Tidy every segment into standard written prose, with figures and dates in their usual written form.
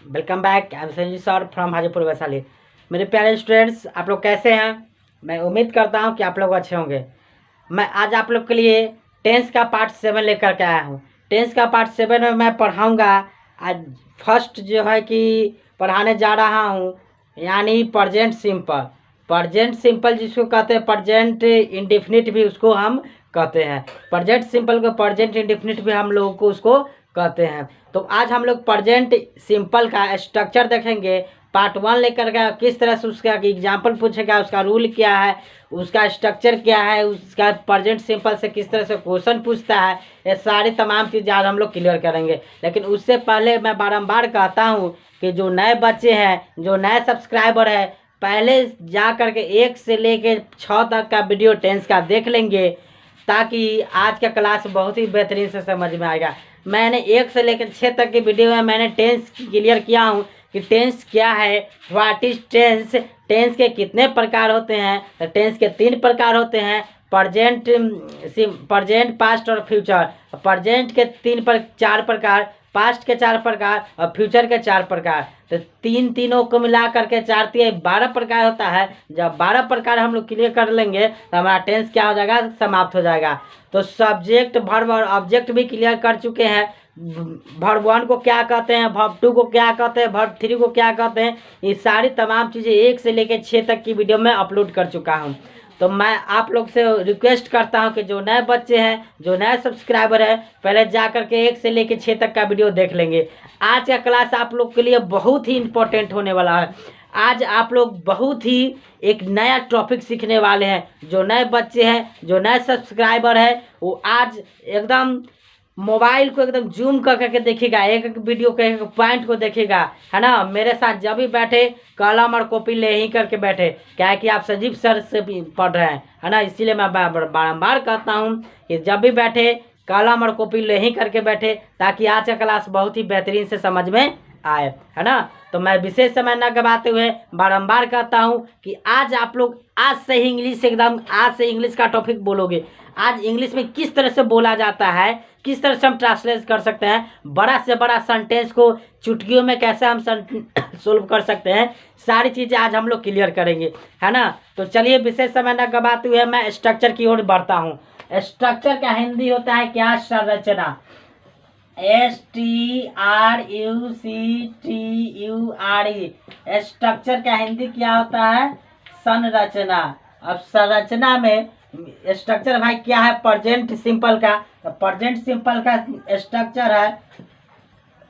Welcome back. I am Sanjeev sir from Hajipur Vaishali. मेरे प्यारे students, आप लोग कैसे हैं? मैं उम्मीद करता हूं कि आप लोग अच्छे होंगे। मैं आज आप लोग के लिए टेंस का पार्ट 7 लेकर के आया हूं। टेंस का पार्ट 7 में मैं पढ़ाऊंगा। आज फर्स्ट जो है कि पढ़ाने जा रहा हूं, यानी प्रेजेंट सिंपल। प्रेजेंट सिंपल जिसको कहते हैं, प्रेजेंट इंडेफिनिट भी उसको हम कहते हैं। प्रेजेंट सिंपल को प्रेजेंट इंडेफिनिट भी हम लोगों को उसको कहते हैं। तो आज हम लोग प्रेजेंट सिंपल का स्ट्रक्चर देखेंगे। पार्ट 1 लेकर के किस तरह से उसका एग्जाम्पल पूछेगा, उसका रूल क्या है, उसका स्ट्रक्चर क्या है, उसका प्रेजेंट सिंपल से किस तरह से क्वेश्चन पूछता है, ये सारी तमाम चीज़ें आज हम लोग क्लियर करेंगे। लेकिन उससे पहले मैं बारंबार कहता हूँ कि जो नए बच्चे हैं, जो नए सब्सक्राइबर है, पहले जा कर के 1 से लेके 6 तक का वीडियो टेंस का देख लेंगे, ताकि आज का क्लास बहुत ही बेहतरीन से समझ में आएगा। मैंने 1 से लेकर 6 तक की वीडियो में मैंने टेंस क्लियर किया हूँ कि टेंस क्या है, व्हाट इज टेंस, टेंस के कितने प्रकार होते हैं। तो टेंस के 3 प्रकार होते हैं, प्रेजेंट, पास्ट और फ्यूचर। प्रेजेंट के 4 प्रकार, पास्ट के 4 प्रकार और फ्यूचर के 4 प्रकार। तो तीनों को मिला करके 4 3 12 प्रकार होता है। जब 12 प्रकार हम लोग क्लियर कर लेंगे तो हमारा टेंस क्या हो जाएगा, समाप्त हो जाएगा। तो सब्जेक्ट, वर्ब और ऑब्जेक्ट भी क्लियर कर चुके हैं। वर्ब 1 को क्या कहते हैं, वर्ब 2 को क्या कहते हैं, वर्ब 3 को क्या कहते हैं, ये सारी तमाम चीज़ें 1 से लेकर 6 तक की वीडियो में अपलोड कर चुका हूँ। तो मैं आप लोग से रिक्वेस्ट करता हूं कि जो नए बच्चे हैं, जो नए सब्सक्राइबर है, पहले जा कर के 1 से लेकर 6 तक का वीडियो देख लेंगे। आज का क्लास आप लोग के लिए बहुत ही इम्पोर्टेंट होने वाला है। आज आप लोग बहुत ही एक नया टॉपिक सीखने वाले हैं। जो नए बच्चे हैं, जो नए सब्सक्राइबर है, वो आज एकदम मोबाइल को एकदम जूम कर करके देखिएगा, एक एक वीडियो के एक पॉइंट को देखिएगा, है ना। मेरे साथ जब भी बैठे कलम और कॉपी ले ही करके बैठे, क्या है कि आप संजीव सर से भी पढ़ रहे हैं, है ना। इसीलिए मैं बारंबार कहता हूँ कि जब भी बैठे कलम और कॉपी ले ही करके बैठे, ताकि आज का क्लास बहुत ही बेहतरीन से समझ में आए, है ना। तो मैं विशेष समय न गवाते हुए बारंबार कहता हूँ कि आज आप लोग आज से ही इंग्लिश एकदम, आज से इंग्लिश का टॉपिक बोलोगे। आज इंग्लिश में किस तरह से बोला जाता है, किस तरह से हम ट्रांसलेट कर सकते हैं, बड़ा से बड़ा सेंटेंस को चुटकियों में कैसे हम सोल्व कर सकते हैं, सारी चीज़ें आज हम लोग क्लियर करेंगे, है ना। तो चलिए विशेष समय न गवाते हुए मैं स्ट्रक्चर की ओर बढ़ता हूँ। स्ट्रक्चर का हिंदी होता है क्या, संरचना। STRUCTURE। स्ट्रक्चर का हिंदी क्या होता है, संरचना। अब संरचना में स्ट्रक्चर भाई क्या है, प्रेजेंट सिंपल का। तो प्रेजेंट सिंपल का स्ट्रक्चर है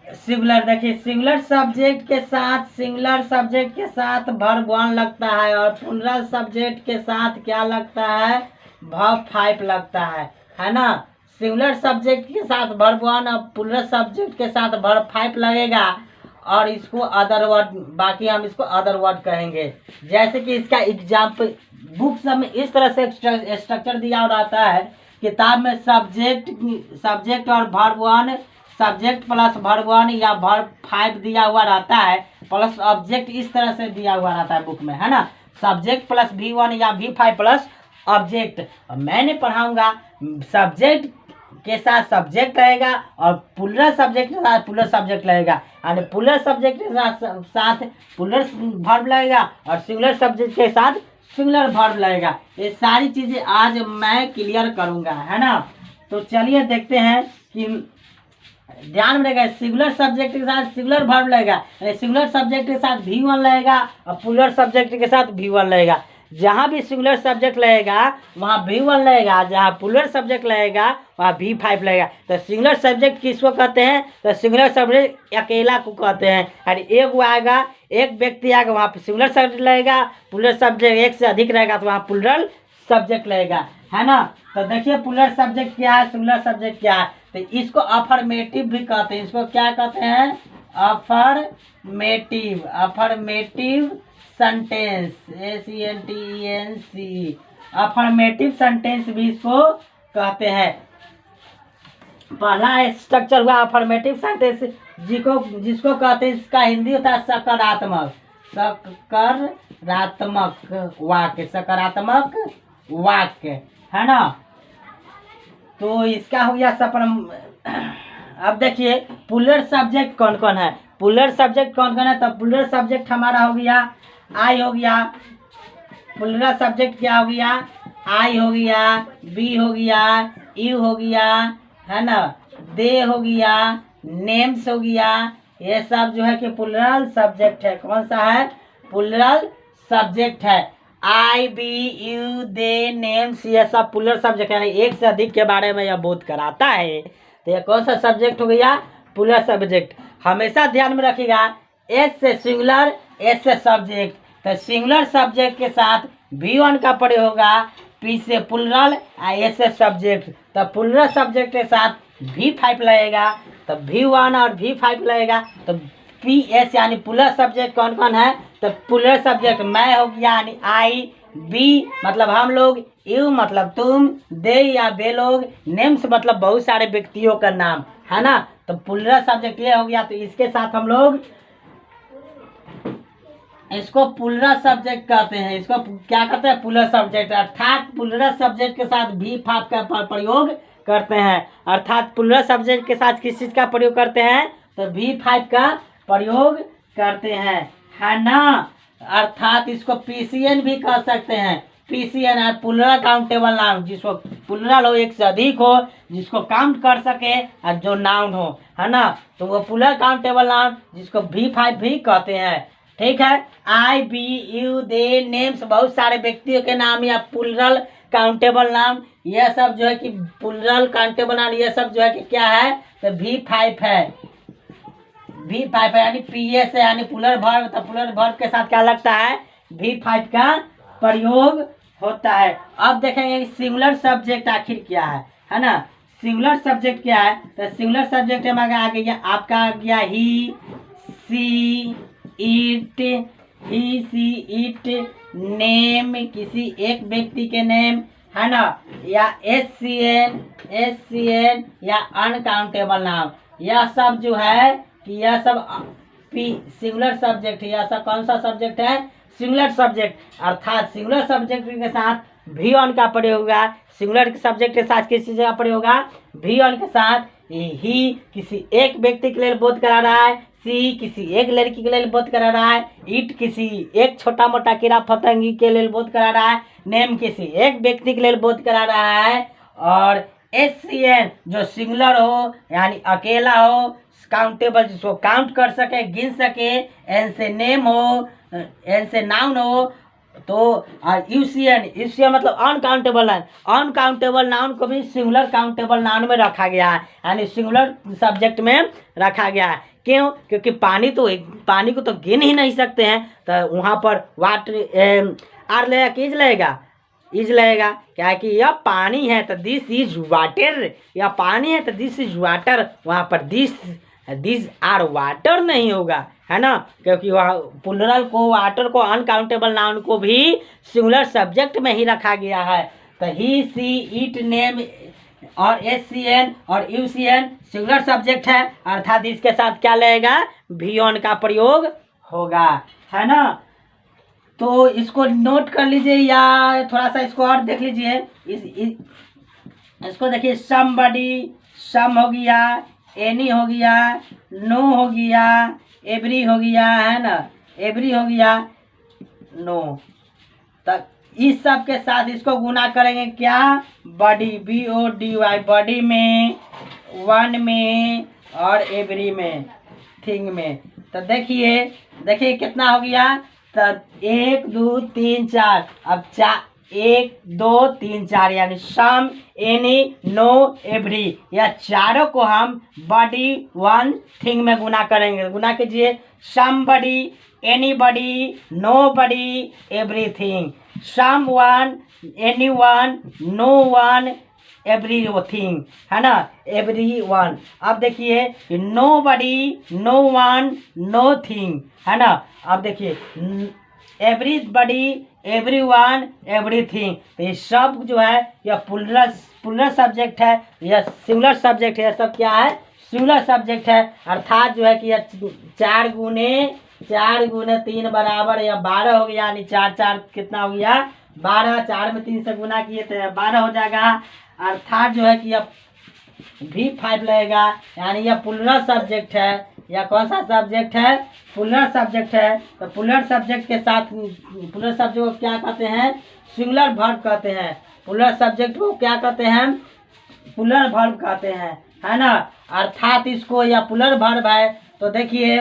सिंगुलर। देखिए, सिंगुलर सब्जेक्ट के साथ वर्ब 1 लगता है, और प्लूरल सब्जेक्ट के साथ क्या लगता है, वर्ब 5 लगता है ना। सिंगुलर सब्जेक्ट के साथ वर्ब 1 और प्लूरल सब्जेक्ट के साथ वर्ब 5 लगेगा, और इसको अदर वर्ड, बाकी हम इसको अदर वर्ड कहेंगे। जैसे कि इसका एग्जाम्पल बुक्स में इस तरह से स्ट्रक्चर दिया रहता है, किताब में सब्जेक्ट और वर्ब 1, सब्जेक्ट प्लस वर्ब 1 या वर्ब 5 दिया हुआ रहता है, प्लस ऑब्जेक्ट इस तरह से दिया हुआ रहता है बुक में, है ना। सब्जेक्ट प्लस V1 या V5 प्लस ऑब्जेक्ट। मैंने पढ़ाऊंगा सब्जेक्ट के साथ सब्जेक्ट रहेगा, और प्लूरल सब्जेक्ट के साथ प्लूरल सब्जेक्ट लगेगा, यानी प्लूरल सब्जेक्ट के साथ प्लूरल वर्ब लगेगा, और सिंगुलर सब्जेक्ट के साथ सिंगुलर वर्ब लगेगा। ये सारी चीजें आज मैं क्लियर करूंगा, है ना। तो चलिए देखते हैं कि ध्यान में रहेगा, सिंगुलर सब्जेक्ट के साथ सिंगुलर वर्ब लगेगा, सिंगुलर सब्जेक्ट के साथ V1 लगेगा, और प्लूरल सब्जेक्ट के साथ V1 लगेगा। जहाँ भी सिंगुलर सब्जेक्ट लगेगा वहाँ V1 लगेगा, जहाँ प्लूरल सब्जेक्ट लगेगा वहाँ V5 लगेगा। तो सिंगुलर सब्जेक्ट किसको कहते हैं, तो सिंगुलर सब्जेक्ट अकेला को कहते हैं, यानी एक वो आएगा, एक व्यक्ति आएगा, वहाँ पे सिंगुलर सब्जेक्ट लगेगा। प्लूरल सब्जेक्ट एक से अधिक रहेगा तो वहाँ प्लूरल सब्जेक्ट लगेगा, है ना। तो देखिए प्लूरल सब्जेक्ट क्या है, सिंगुलर सब्जेक्ट क्या है। तो इसको अफर्मेटिव भी कहते हैं। इसको क्या कहते हैं, affirmative sentence, SENTENC। Affirmative sentence भी इसको कहते हैं। पहला स्ट्रक्चर हुआ अफर्मेटिव सेंटेंस, जिसको कहते हैं, इसका हिंदी होता है सकारात्मक वाक्य, है ना। तो इसका हो गया अब देखिए प्लूरल सब्जेक्ट कौन कौन है। पुलर सब्जेक्ट कौन कौन है? तो पुलर सब्जेक्ट हमारा हो गया आई हो गया, पुलर सब्जेक्ट क्या हो गया? आई हो गया, बी हो गया, यू हो गया, है ना, दे हो गया, नेम्स हो गया। ये सब जो है कि प्लुरल सब्जेक्ट है। कौन सा है? प्लुरल सब्जेक्ट है। आई, बी, यू, दे, नेम्स, ये सब प्लुरल सब्जेक्ट है, एक से अधिक के बारे में यह बोध कराता है। तो ये कौन सा सब्जेक्ट हो गया? Plural subject. हमेशा ध्यान में रखिएगा, एस से सिंगुलर, एस से सब्जेक्ट। तो सिंगुलर सब्जेक्ट के साथ V1 का प्रयोग होगा, P से प्लुरल, एस से सब्जेक्ट। तो प्लुरल सब्जेक्ट के साथ V5 लगेगा, तो V1 और V5 लगेगा। तो PS यानी प्लुरल सब्जेक्ट कौन कौन है? तो प्लुरल सब्जेक्ट मैं हो गया यानी आई, बी मतलब हम लोग, यू मतलब तुम, दे या वे लोग, नेम्स मतलब बहुत सारे व्यक्तियों का नाम, है ना। तो प्लुरल सब्जेक्ट ये हो गया। तो इसके साथ हम लोग इसको प्लुरल सब्जेक्ट कहते हैं। इसको क्या कहते हैं? Plural subject. अर्थात प्लुरल सब्जेक्ट के साथ V5 का प्रयोग करते हैं। अर्थात प्लुरल सब्जेक्ट के साथ किस चीज का प्रयोग करते हैं? तो V5 का प्रयोग करते हैं, है ना। अर्थात इसको PCN भी कह सकते हैं। PCN है प्लुरल काउंटेबल नाउन, जिसको प्लुरल हो, एक से अधिक हो, जिसको काउंट कर सके और जो नाउन हो, है ना। तो वो प्लुरल काउंटेबल नाउन जिसको V5 भी कहते हैं। ठीक है। आई, बी, यू, दे, नेम्स बहुत सारे व्यक्तियों के नाम या प्लुरल काउंटेबल नाम, यह सब जो है कि प्लुरल काउंटेबल नाम, यह सब जो है कि क्या है? तो V5 है। V5 है यानी PS है यानी प्लुरल वर्ब। तो प्लुरल वर्ब के साथ क्या लगता है? V5 का प्रयोग होता है। अब देखेंगे सिंगुलर सब्जेक्ट आखिर क्या है ना। सिंगुलर सब्जेक्ट क्या है? तो सिंगुलर सब्जेक्ट में आ गया आपका, आ गया he, she, it, he, she, it, name किसी एक व्यक्ति के नेम, है ना, या SCN या अनकाउंटेबल नाम। यह सब जो है कि यह सब सिंगुलर सब्जेक्ट है। यह सब कौन सा सब्जेक्ट है? Singular subject. अर्थात सिंगुलर सब्जेक्ट के साथ V1 का प्रयोग होगा। सिंगुलर सब्जेक्ट के साथ किस चीज का प्रयोग होगा? V1 के साथ। ही किसी एक व्यक्ति के लिए बोध करा रहा है, सी किसी एक लड़की के लिए बोध करा रहा है, इट किसी एक छोटा मोटा कीड़ा पतंगी के लिए बोध करा रहा है, नेम किसी एक व्यक्ति के लिए बोध करा रहा है, और SCN जो सिंगुलर हो यानी अकेला हो, काउंटेबल जिसको काउंट कर सके, गिन सके, एन से नेम हो, एन से नाउन हो। तो UCN मतलब अनकाउंटेबल नाउन। अनकाउंटेबल नाउन को भी सिंगुलर काउंटेबल नाउन में रखा गया है, यानी सिंगुलर सब्जेक्ट में रखा गया है। क्यों? क्योंकि पानी को तो गिन ही नहीं सकते हैं। तो वहाँ पर वाटर आर लगेगा कि इज लगेगा? इज लगेगा। क्या है कि यह पानी है तो दिस इज वाटर, या पानी है तो दिस इज वाटर। वहाँ पर दिस आर वाटर नहीं होगा, है ना, क्योंकि वह प्लुरल को, वाटर को, अनकाउंटेबल नाउन को भी सिंगुलर सब्जेक्ट में ही रखा गया है। तो ही, सी, इट, नेम और SCN और UCN सिंगुलर सब्जेक्ट है। अर्थात इसके साथ क्या लगेगा? V1 का प्रयोग होगा, है ना। तो इसको नोट कर लीजिए या थोड़ा सा इसको और देख लीजिए। इसको देखिए, समबडी, सम हो गया, एनी हो गया, नो हो गया, एवरी हो गया, है ना, एवरी हो गया, नो। तक इस सब के साथ इसको गुना करेंगे क्या? बॉडी, BODY, बॉडी में, वन में और एवरी में, थिंग में। तो देखिए कितना हो गया? तो 1 2 3 4। अब 1 2 3 4 यानी सम, एनी, नो, एवरी, या चारों को हम बॉडी, वन, थिंग में गुना करेंगे। गुना कीजिए, somebody, anybody, nobody, everything. Someone, anyone, no one, everything, है ना, एवरी वन। अब देखिए nobody, no one, nothing, है ना। अब देखिए एवरीबडी, एवरीवन, एवरीथिंग। तो ये सब जो है यह प्लुरल सब्जेक्ट है, यह सिंगुलर सब्जेक्ट है। यह सब क्या है? सिंगुलर सब्जेक्ट है। अर्थात जो है कि यह 4 गुने 3 बराबर या 12 हो गया, यानी 4 4 कितना हो गया? 12। 4 में 3 से गुना किए तो 12 हो जाएगा। अर्थात जो है कि यह V5 लगेगा, यानी यह प्लुरल सब्जेक्ट है। यह कौन सा सब्जेक्ट है? पुलर सब्जेक्ट है। तो पुलर सब्जेक्ट के साथ पुलर सब्जेक्ट को क्या कहते हैं? सिंगुलर वर्ब कहते हैं। पुलर सब्जेक्ट को क्या कहते हैं? पुलर वर्ब कहते हैं, है ना। अर्थात इसको यह पुलर वर्ब है। तो देखिए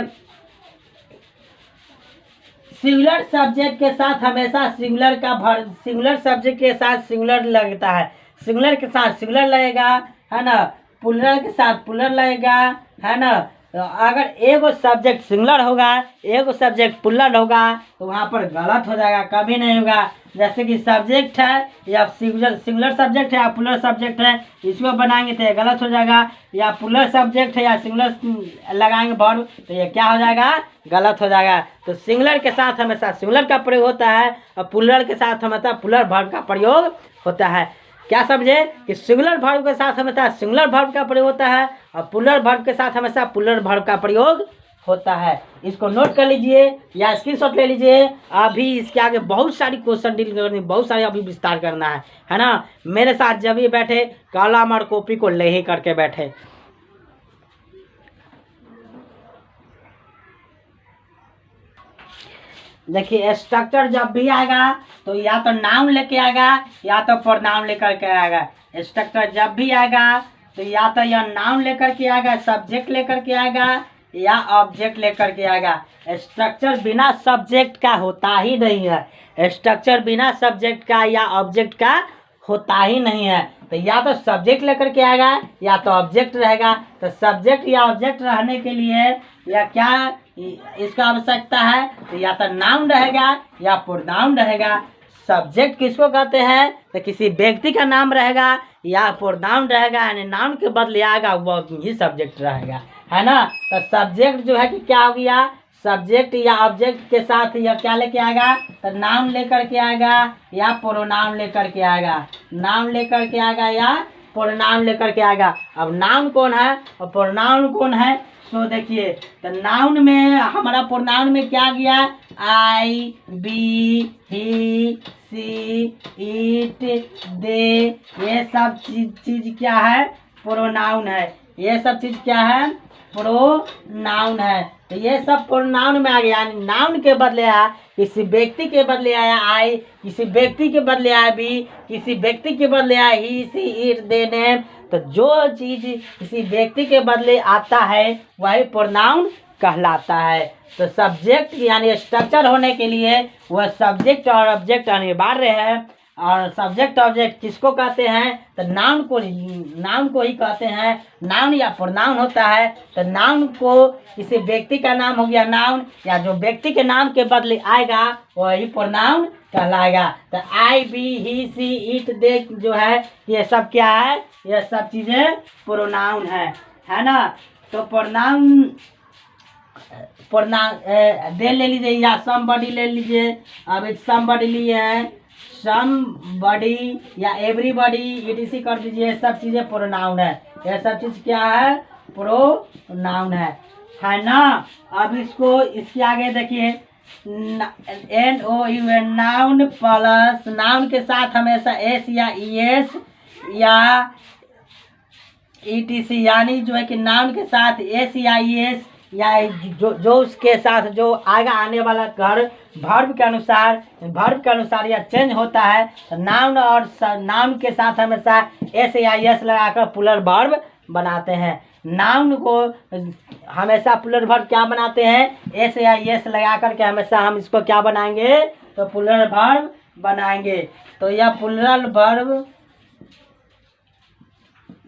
सिंगुलर सब्जेक्ट के साथ हमेशा सिंगुलर सब्जेक्ट के साथ सिंगुलर लगता है, सिंगुलर के साथ सिंगुलर लगेगा, है ना। पुलर के साथ पुलर लगेगा, है ना। तो अगर एगो सब्जेक्ट सिंगुलर होगा, एगो सब्जेक्ट पुलर होगा, तो वहाँ पर गलत हो जाएगा, कभी नहीं होगा। जैसे कि सब्जेक्ट है या सिंगुलर सब्जेक्ट है या पुलर सब्जेक्ट है, इसको बनाएंगे तो ये गलत हो जाएगा। या पुलर सब्जेक्ट है या सिंगुलर लगाएंगे वर्ब, तो ये क्या हो जाएगा? गलत हो जाएगा। तो सिंगुलर के साथ हमेशा सिंगुलर का प्रयोग होता है और पुलर के साथ हमेशा पुलर वर्ब का प्रयोग होता है। क्या समझे कि सिंगुलर वर्ब के साथ हमेशा सिंगुलर वर्ब का प्रयोग होता है और पुलर वर्ब के साथ हमेशा पुलर वर्ब का प्रयोग होता है। इसको नोट कर लीजिए या स्क्रीनशॉट ले लीजिए। अभी इसके आगे बहुत सारी क्वेश्चन डील करनी, बहुत सारे अभी विस्तार करना है ना। मेरे साथ जब भी बैठे कलम और कॉपी को ले ही करके बैठे। देखिए स्ट्रक्चर जब भी आएगा तो या तो नाउन लेके आएगा या तो प्रोनाउन लेकर के आएगा। स्ट्रक्चर जब भी आएगा तो या तो यह नाउन लेकर के आएगा, सब्जेक्ट लेकर के आएगा या ऑब्जेक्ट लेकर के आएगा। स्ट्रक्चर बिना सब्जेक्ट का होता ही नहीं है। स्ट्रक्चर बिना सब्जेक्ट का या ऑब्जेक्ट का होता ही नहीं है। तो या तो सब्जेक्ट लेकर के आएगा या तो ऑब्जेक्ट रहेगा। तो सब्जेक्ट या ऑब्जेक्ट रहने के लिए या क्या इसका आवश्यकता है? तो या तो नाउन रहेगा या प्रोनाउन रहेगा। सब्जेक्ट किसको कहते हैं? तो किसी व्यक्ति का नाम रहेगा या प्रोनाउन रहेगा, यानी नाउन के बदले आएगा वो ही सब्जेक्ट रहेगा, है ना। तो सब्जेक्ट जो है कि क्या हो गया? सब्जेक्ट या ऑब्जेक्ट के साथ या क्या लेके आएगा? तो नाउन लेकर के आएगा या प्रोनाउन लेकर के आएगा। नाउन लेकर के आएगा या प्रोनाउन लेकर के आएगा। अब नाउन कौन है और प्रोनाउन कौन है? तो देखिए तो नाउन में हमारा प्रोनाउन में क्या गया? आई, बी, ही, सी, इट, दे, ये सब चीज क्या है? प्रोनाउन है। ये सब चीज क्या है? प्रोनाउन है। तो ये सब प्रोनाउन में आ गया, यानी नाउन के बदले आया, किसी व्यक्ति के बदले आया आई, किसी व्यक्ति के बदले आया बी, किसी व्यक्ति के बदले आया ही, सी, इट, दे, नेम। तो जो चीज किसी व्यक्ति के बदले आता है वही प्रोनाउन कहलाता है। तो सब्जेक्ट यानी स्ट्रक्चर होने के लिए वह सब्जेक्ट और ऑब्जेक्ट अनिवार्य है। और सब्जेक्ट ऑब्जेक्ट किसको कहते हैं? तो नाउन को ही कहते हैं। नाउन या प्रोनाउन होता है। तो नाउन को किसी व्यक्ति का नाम हो गया नाउन, या जो व्यक्ति के नाम के बदले आएगा वही प्रोनाउन कहलाएगा। तो आई, बी, ही, सी, इट, दे जो है ये सब क्या है? ये सब चीजें प्रोनाउन है ना। तो प्रोनाउन दे ले लीजिए या समबडी ले लीजिए। अब समबडी लिए हैं, समबडी या एवरीबॉडी, ईटीसी कर दीजिए। सब चीजें प्रोनाउन है। ये सब चीज क्या है? प्रोनाउन है ना। अब इसको इसके आगे देखिए NOUN, नाउन प्लस नाउन के साथ हमेशा एस या ES या ETC, यानी जो है कि नाउन के साथ एस या ES या जो उसके साथ जो आएगा आने वाला घर वर्ब के अनुसार यह चेंज होता है। तो नाउन और नाउन के साथ हमेशा एस या एस लगाकर पुलर वर्ब बनाते हैं। नाउन को हमेशा पुलर वर्ब क्या बनाते हैं? एस या एस लगा करके हमेशा हम इसको क्या बनाएंगे? तो पुलर वर्ब बनाएंगे। तो यह पुलर वर्ब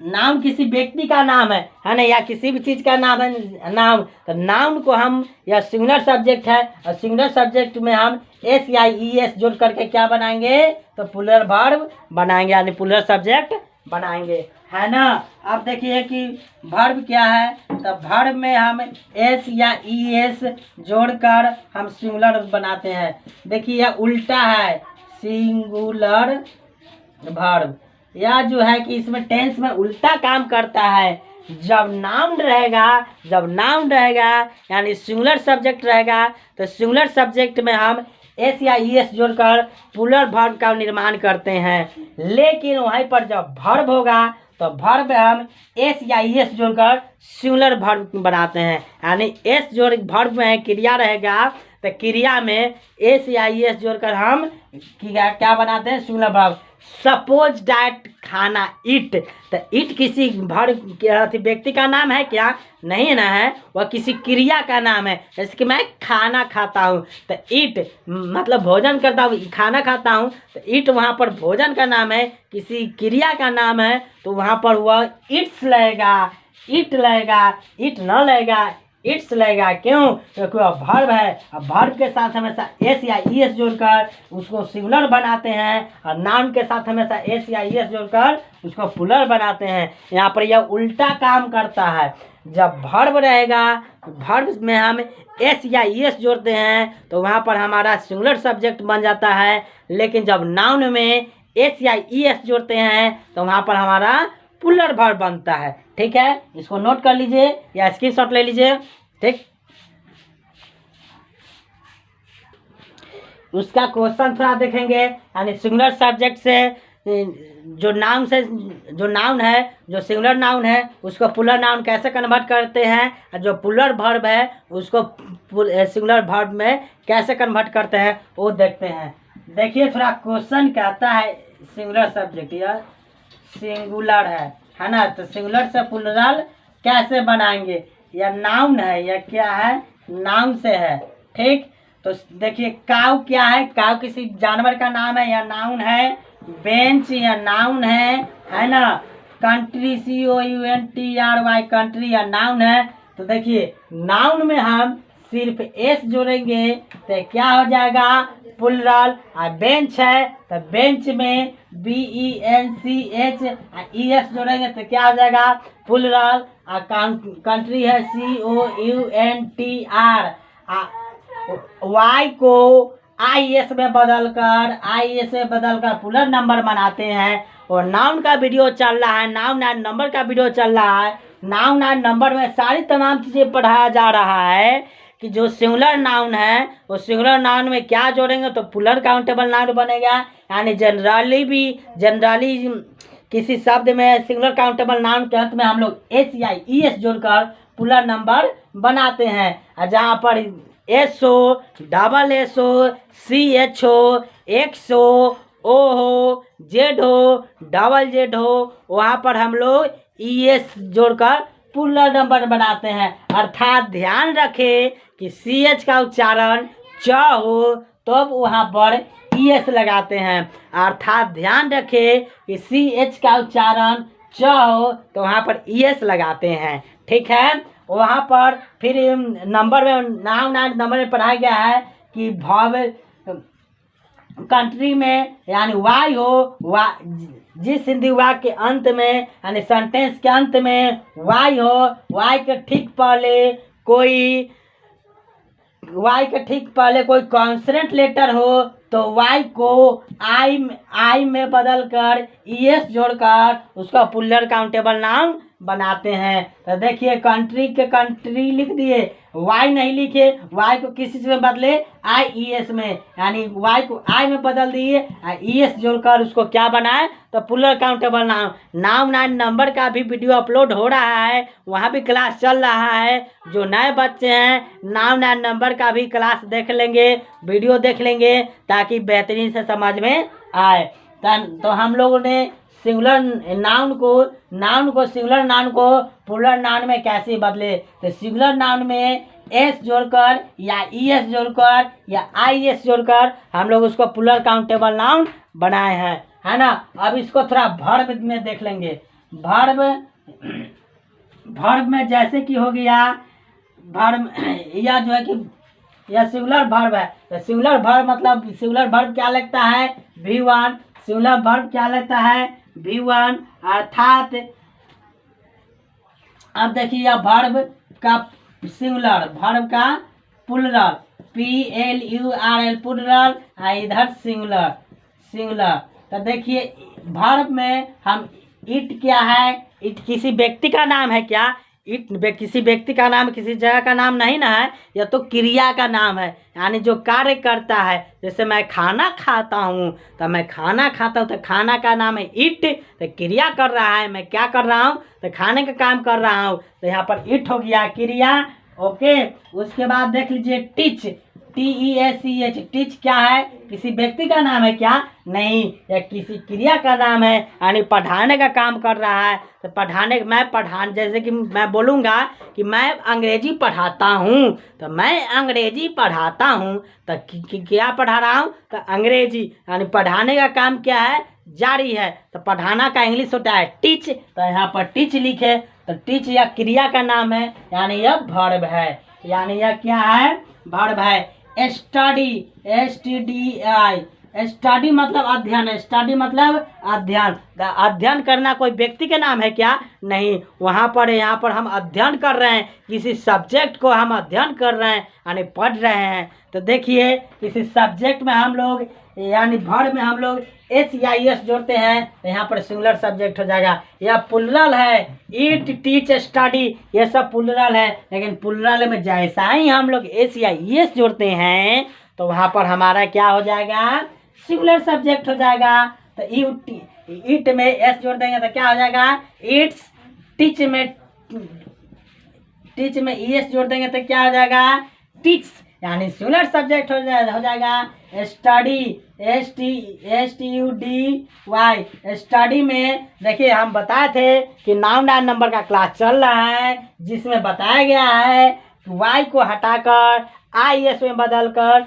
नाउन किसी व्यक्ति का नाम है ना, या किसी भी चीज का नाम है नाउन। तो नाउन को हम या सिंगुलर सब्जेक्ट है और सिंगुलर सब्जेक्ट में हम एस या ES जोड़ करके क्या बनाएंगे? तो पुलर वर्ब बनाएंगे, यानी पुलर सब्जेक्ट बनाएंगे, है ना। अब देखिए कि वर्ब क्या है? तो वर्ब में हम एस या ES जोड़कर हम सिंगुलर बनाते हैं। देखिए यह उल्टा है, सिंगुलर वर्ब। यह जो है कि इसमें टेंस में उल्टा काम करता है। जब नाउन रहेगा यानी सिंगुलर सब्जेक्ट रहेगा, तो सिंगुलर सब्जेक्ट में हम एस या ES जोड़कर पुलर वर्ब का निर्माण करते हैं। लेकिन वहीं पर जब वर्ब होगा तो वर्ब में हम एस या ईएस जोड़कर सिंगुलर वर्ब बनाते हैं, यानी एस जोड़ वर्ब में क्रिया रहेगा तो क्रिया में एस या ईएस जोड़कर हम क्या बनाते हैं, सिंगुलर वर्ब। सपोज डैट खाना, ईट, तो ईट किसी व्यक्ति का नाम है क्या, नहीं ना है, वह किसी क्रिया का नाम है। जैसे कि मैं खाना खाता हूँ तो ईट मतलब भोजन करता हूँ, खाना खाता हूँ तो ईट वहाँ पर भोजन का नाम है, किसी क्रिया का नाम है, तो वहाँ पर वह ईट्स लगेगा, ईट लगेगा, ईट न लगेगा, इट्स लगेगा। क्यों, क्योंकि वह वर्ब है। अब वर्ब के साथ हमेशा एस या ईएस जोड़कर उसको सिंगुलर बनाते हैं, और नाउन के साथ हमेशा एस या ईएस जोड़कर उसको प्लूरल बनाते हैं। यहाँ पर यह उल्टा काम करता है। जब वर्ब रहेगा, वर्ब में हम एस या ईएस जोड़ते हैं तो वहाँ पर हमारा सिंगुलर सब्जेक्ट बन जाता है, लेकिन जब नाउन में एस या ईएस जोड़ते हैं तो वहाँ पर हमारा प्लूरल वर्ब बनता है। ठीक है, इसको नोट कर लीजिए या स्क्रीनशॉट ले लीजिए। ठीक, उसका क्वेश्चन थोड़ा देखेंगे, यानी सिंगुलर सब्जेक्ट से जो नाउन है, जो सिंगुलर नाउन है उसको प्लूरल नाउन कैसे कन्वर्ट करते हैं, और जो प्लूरल वर्ब है उसको सिंगुलर वर्ब में कैसे कन्वर्ट करते हैं वो देखते हैं। देखिए थोड़ा क्वेश्चन कहता है, सिंगुलर सब्जेक्ट यह सिंगुलर है ना, तो सिंगुलर से प्लूरल कैसे बनाएंगे। यह नाउन है, यह क्या है, नाउन से है। ठीक, तो देखिए काऊ क्या है, काऊ किसी जानवर का नाम है, यह नाउन है। बेंच यह नाउन है ना। कंट्री COUNTRY कंट्री यह नाउन है। तो देखिए नाउन में हम सिर्फ एस जोड़ेंगे तो क्या हो जाएगा, प्लूरल। और बेंच है तो बेंच में BENCH ES जोड़ेंगे तो क्या हो जाएगा, प्लूरल। और कंट्री है COUNTR। वाई को IS में बदलकर प्लूरल नंबर बनाते हैं। और नाउन का वीडियो चल रहा है, नाउन एंड नंबर का वीडियो चल रहा है। नाउन एंड नंबर में सारी तमाम चीज़ें पढ़ाया जा रहा है कि जो सिंगुलर नाउन है वो सिंगुलर नाउन में क्या जोड़ेंगे तो प्लूरल काउंटेबल नाउन बनेगा। यानी जनरली किसी शब्द में सिंगुलर काउंटेबल नाउन के अंत में हम लोग एस या ईएस जोड़कर प्लूरल नंबर बनाते हैं। और जहाँ पर SO, SSO, CHO, XO, O हो, Z हो, ZZ हो, वहाँ पर हम लोग ES जोड़कर प्लूरल नंबर बनाते हैं। अर्थात ध्यान रखें कि CH का उच्चारण च हो तो वहाँ पर ES लगाते हैं। अर्थात ध्यान रखें कि CH का उच्चारण च हो तो वहाँ पर ES लगाते हैं। ठीक है, वहाँ पर फिर नंबर में नाउन एंड नंबर में पढ़ाया गया है कि वर्ब कंट्री में यानी वाई हो, जिस हिंदी वाक्य के अंत में यानी सेंटेंस के अंत में वाई हो, वाई के ठीक पहले कोई कॉन्सोनेंट लेटर हो तो वाई को आई में बदलकर ES जोड़कर उसका प्लूरल काउंटेबल नाउन बनाते हैं। तो देखिए कंट्री लिख दिए, वाई नहीं लिखे, वाई को किसी से बदले IES में, यानी वाई को आई में बदल दिए, ES जोड़कर उसको क्या बनाए तो plural countable noun and number का भी वीडियो अपलोड हो रहा है, वहाँ भी क्लास चल रहा है। जो नए बच्चे हैं नाउन एंड नंबर का भी क्लास देख लेंगे, वीडियो देख लेंगे ताकि बेहतरीन से समझ में आए। तो हम लोगों ने सिंगुलर नाउन को सिंगुलर नाउन को प्लूरल नाउन में कैसे बदले, तो सिंगुलर नाउन में एस जोड़कर या ES जोड़कर या IS जोड़कर हम लोग उसको प्लूरल काउंटेबल नाउन बनाए हैं, है ना। अब इसको थोड़ा वर्ब में देख लेंगे। वर्ब में जैसे कि हो गया, वर्ब या जो है कि यह सिंगुलर वर्ब है, तो सिंगुलर वर्ब मतलब सिंगुलर वर्ब क्या लगता है, V1। सिंगुलर वर्ब क्या लगता है, V1। अर्थात अब देखिए यह वर्ब का सिंगुलर, वर्ब का प्लूरल PLURL प्लूरल, इधर सिंगुलर। तो देखिए वर्ब में हम इट क्या है, इट किसी व्यक्ति का नाम है क्या, किसी व्यक्ति का नाम, किसी जगह का नाम नहीं ना है, यह तो क्रिया का नाम है, यानी जो कार्य करता है। जैसे मैं खाना खाता हूँ, तो मैं खाना खाता हूँ तो खाना का नाम है ईट, तो क्रिया कर रहा है, मैं क्या कर रहा हूँ, तो खाने का काम कर रहा हूँ, तो यहाँ पर ईट हो गया क्रिया। ओके, उसके बाद देख लीजिए टीच, TEACH, टीच क्या है, किसी व्यक्ति का नाम है क्या, नहीं, यह किसी क्रिया का नाम है, यानी पढ़ाने का काम कर रहा है। तो पढ़ाने, जैसे कि मैं बोलूँगा कि मैं अंग्रेजी पढ़ाता हूँ, तो मैं अंग्रेजी पढ़ाता हूँ, तो क्या पढ़ा रहा हूँ, तो अंग्रेजी, यानी पढ़ाने का काम क्या है, जारी है। तो पढ़ाना का इंग्लिश होता है टीच, तो यहाँ पर टीच लिखे, तो टीच यह क्रिया का नाम है, यानी यह वर्ब है, यानी यह क्या है, वर्ब है। स्टडी, STDI, स्टडी मतलब अध्ययन, स्टडी मतलब अध्ययन। अध्ययन करना कोई व्यक्ति के नाम है क्या, नहीं, वहाँ पर, यहाँ पर हम अध्ययन कर रहे हैं, किसी सब्जेक्ट को हम अध्ययन कर रहे हैं, यानी पढ़ रहे हैं। तो देखिए किसी सब्जेक्ट में हम लोग, यानी वर्ब में हम लोग S या ES जोड़ते हैं, तो यहाँ पर सिंगुलर सब्जेक्ट हो जाएगा। यह प्लुरल है, ईट, टीच, स्टडी, ये सब प्लुरल है, लेकिन प्लुरल में जैसा ही हम लोग S या ES जोड़ते हैं, तो वहाँ पर हमारा क्या हो जाएगा, सिंगुलर सब्जेक्ट हो जाएगा। तो ईट में S जोड़ देंगे तो क्या हो जाएगा, ईट्स। टीच में ES जोड़ देंगे तो क्या हो जाएगा, टीच, यानी सिंगुलर सब्जेक्ट हो जाएगा। स्टडी, STUDY, स्टडी में देखिए हम बताए थे कि नाउन एंड नंबर का क्लास चल रहा है, जिसमें बताया गया है कि वाई को हटाकर IS में बदलकर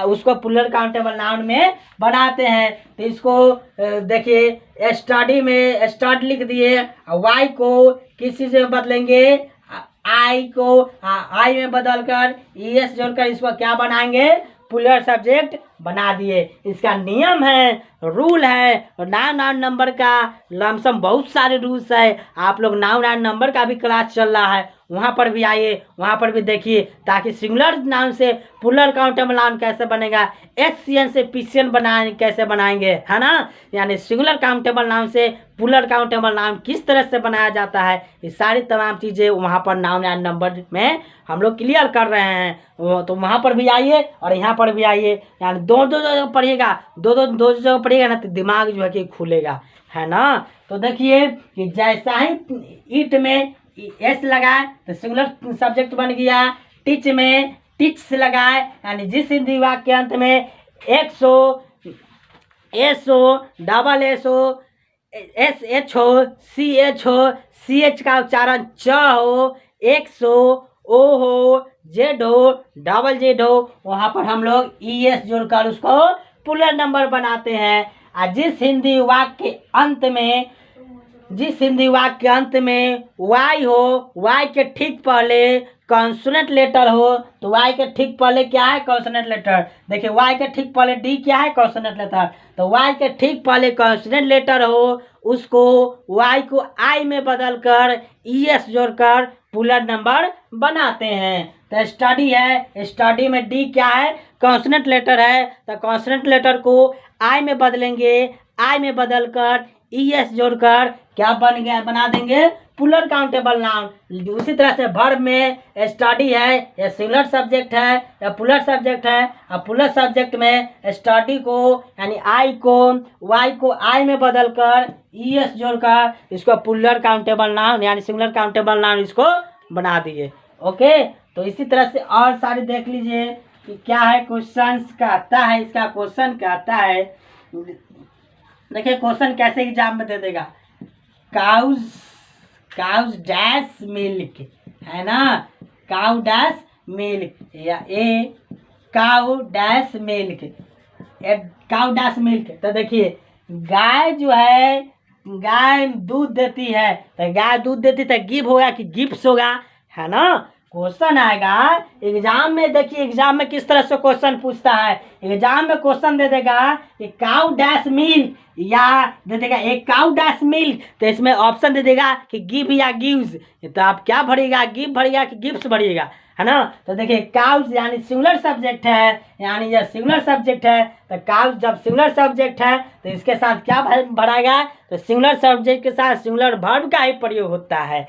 उसको प्लुरल काउंटेबल नाउन में बनाते हैं। तो इसको देखिए, स्टडी में स्टड लिख दिए, वाई को किसी से बदलेंगे, आई को आई में बदलकर ES जोड़कर इसको क्या बनाएंगे, प्लुरल सब्जेक्ट बना दिए। इसका नियम है, रूल है। और नाउन एंड नंबर का लमसम बहुत सारे रूल्स है। आप लोग नाउन एंड नंबर का भी क्लास चल रहा है, वहाँ पर भी आइए, वहाँ पर भी देखिए, ताकि सिंगुलर नाउन से प्लुरल काउंटेबल नाउन कैसे बनेगा, SCN से PCN कैसे बनाएंगे, है ना, यानी सिंगुलर काउंटेबल नाउन से प्लुरल काउंटेबल नाउन किस तरह से बनाया जाता है, ये सारी तमाम चीज़ें वहाँ पर नाउन एंड नंबर में हम लोग क्लियर कर रहे हैं। तो वहाँ पर भी आइए और यहाँ पर भी आइए, यानी दो जगह पढ़िएगा, दो जगह पढ़िएगा ना, तो दिमाग जो है कि खुलेगा, है ना। तो देखिए कि जैसा ही ईट में S लगाए तो सिंगुलर सब्जेक्ट बन गया, टीच में टीच लगाए, यानी जिस हिंदी वाक्य के अंत में XO, SO, SSO, SH हो, CH हो, CH का उच्चारण च हो, XO, O हो, Z हो, ZZ हो, वहाँ पर हम लोग ES जोड़कर उसको प्लुरल नंबर बनाते हैं। और जिस हिंदी वाक्य के अंत में Y हो, Y के ठीक पहले कॉन्सोनेंट लेटर हो, तो Y के ठीक पहले क्या है, कॉन्सोनेंट लेटर। देखिए Y के ठीक पहले D क्या है, कॉन्सोनेंट लेटर। तो Y के ठीक पहले कॉन्सोनेंट लेटर हो, उसको Y को I में बदलकर ES जोड़कर प्लुरल नंबर बनाते हैं। तो स्टडी है, स्टडी में D क्या है, कॉन्सोनेंट लेटर है, तो कॉन्सोनेंट लेटर को I में बदलेंगे, I में बदलकर ES जोड़कर क्या बना देंगे, प्लुरल काउंटेबल नाउन। उसी तरह से वर्ब में स्टडी है, या सिंगुलर सब्जेक्ट है या प्लुरल सब्जेक्ट है, और प्लुरल सब्जेक्ट में स्टडी को यानी आई को वाई को आई में बदलकर ES जोड़कर इसको प्लुरल काउंटेबल नाउन यानी सिंगुलर काउंटेबल नाउन इसको बना दिए। ओके, तो इसी तरह से और सारी देख लीजिए कि क्या है, क्वेश्चन कहता है, इसका क्वेश्चन कहता है, देखिए क्वेश्चन कैसे एग्जाम में दे देगा, काउज डैश मिल्क, है ना, काउ डैश मिल्क, या cow dash milk, cow dash milk. तो देखिए गाय जो है, गाय दूध देती है, तो गाय दूध देती तो गिव होगा कि गिफ्ट होगा, है ना। क्वेश्चन आएगा एग्जाम में, देखिए एग्जाम में किस तरह से क्वेश्चन पूछता है। एग्जाम में क्वेश्चन दे देगा कि काउ डैश मिल्क, या दे देगा एक काउ डैश मिल्क, तो इसमें ऑप्शन दे देगा कि गिव या गिव्स। तो आप क्या भरिएगा, गिव भरिएगा कि गिफ्ट भरिएगा, है ना। तो देखिए काउज यानी सिंगुलर सब्जेक्ट है, यानी यह सिंगुलर सब्जेक्ट है। तो काउज जब सिंगुलर सब्जेक्ट है तो इसके साथ क्या बढ़ाएगा, तो सिंगुलर सब्जेक्ट के साथ सिंगुलर वर्ब का ही प्रयोग होता है।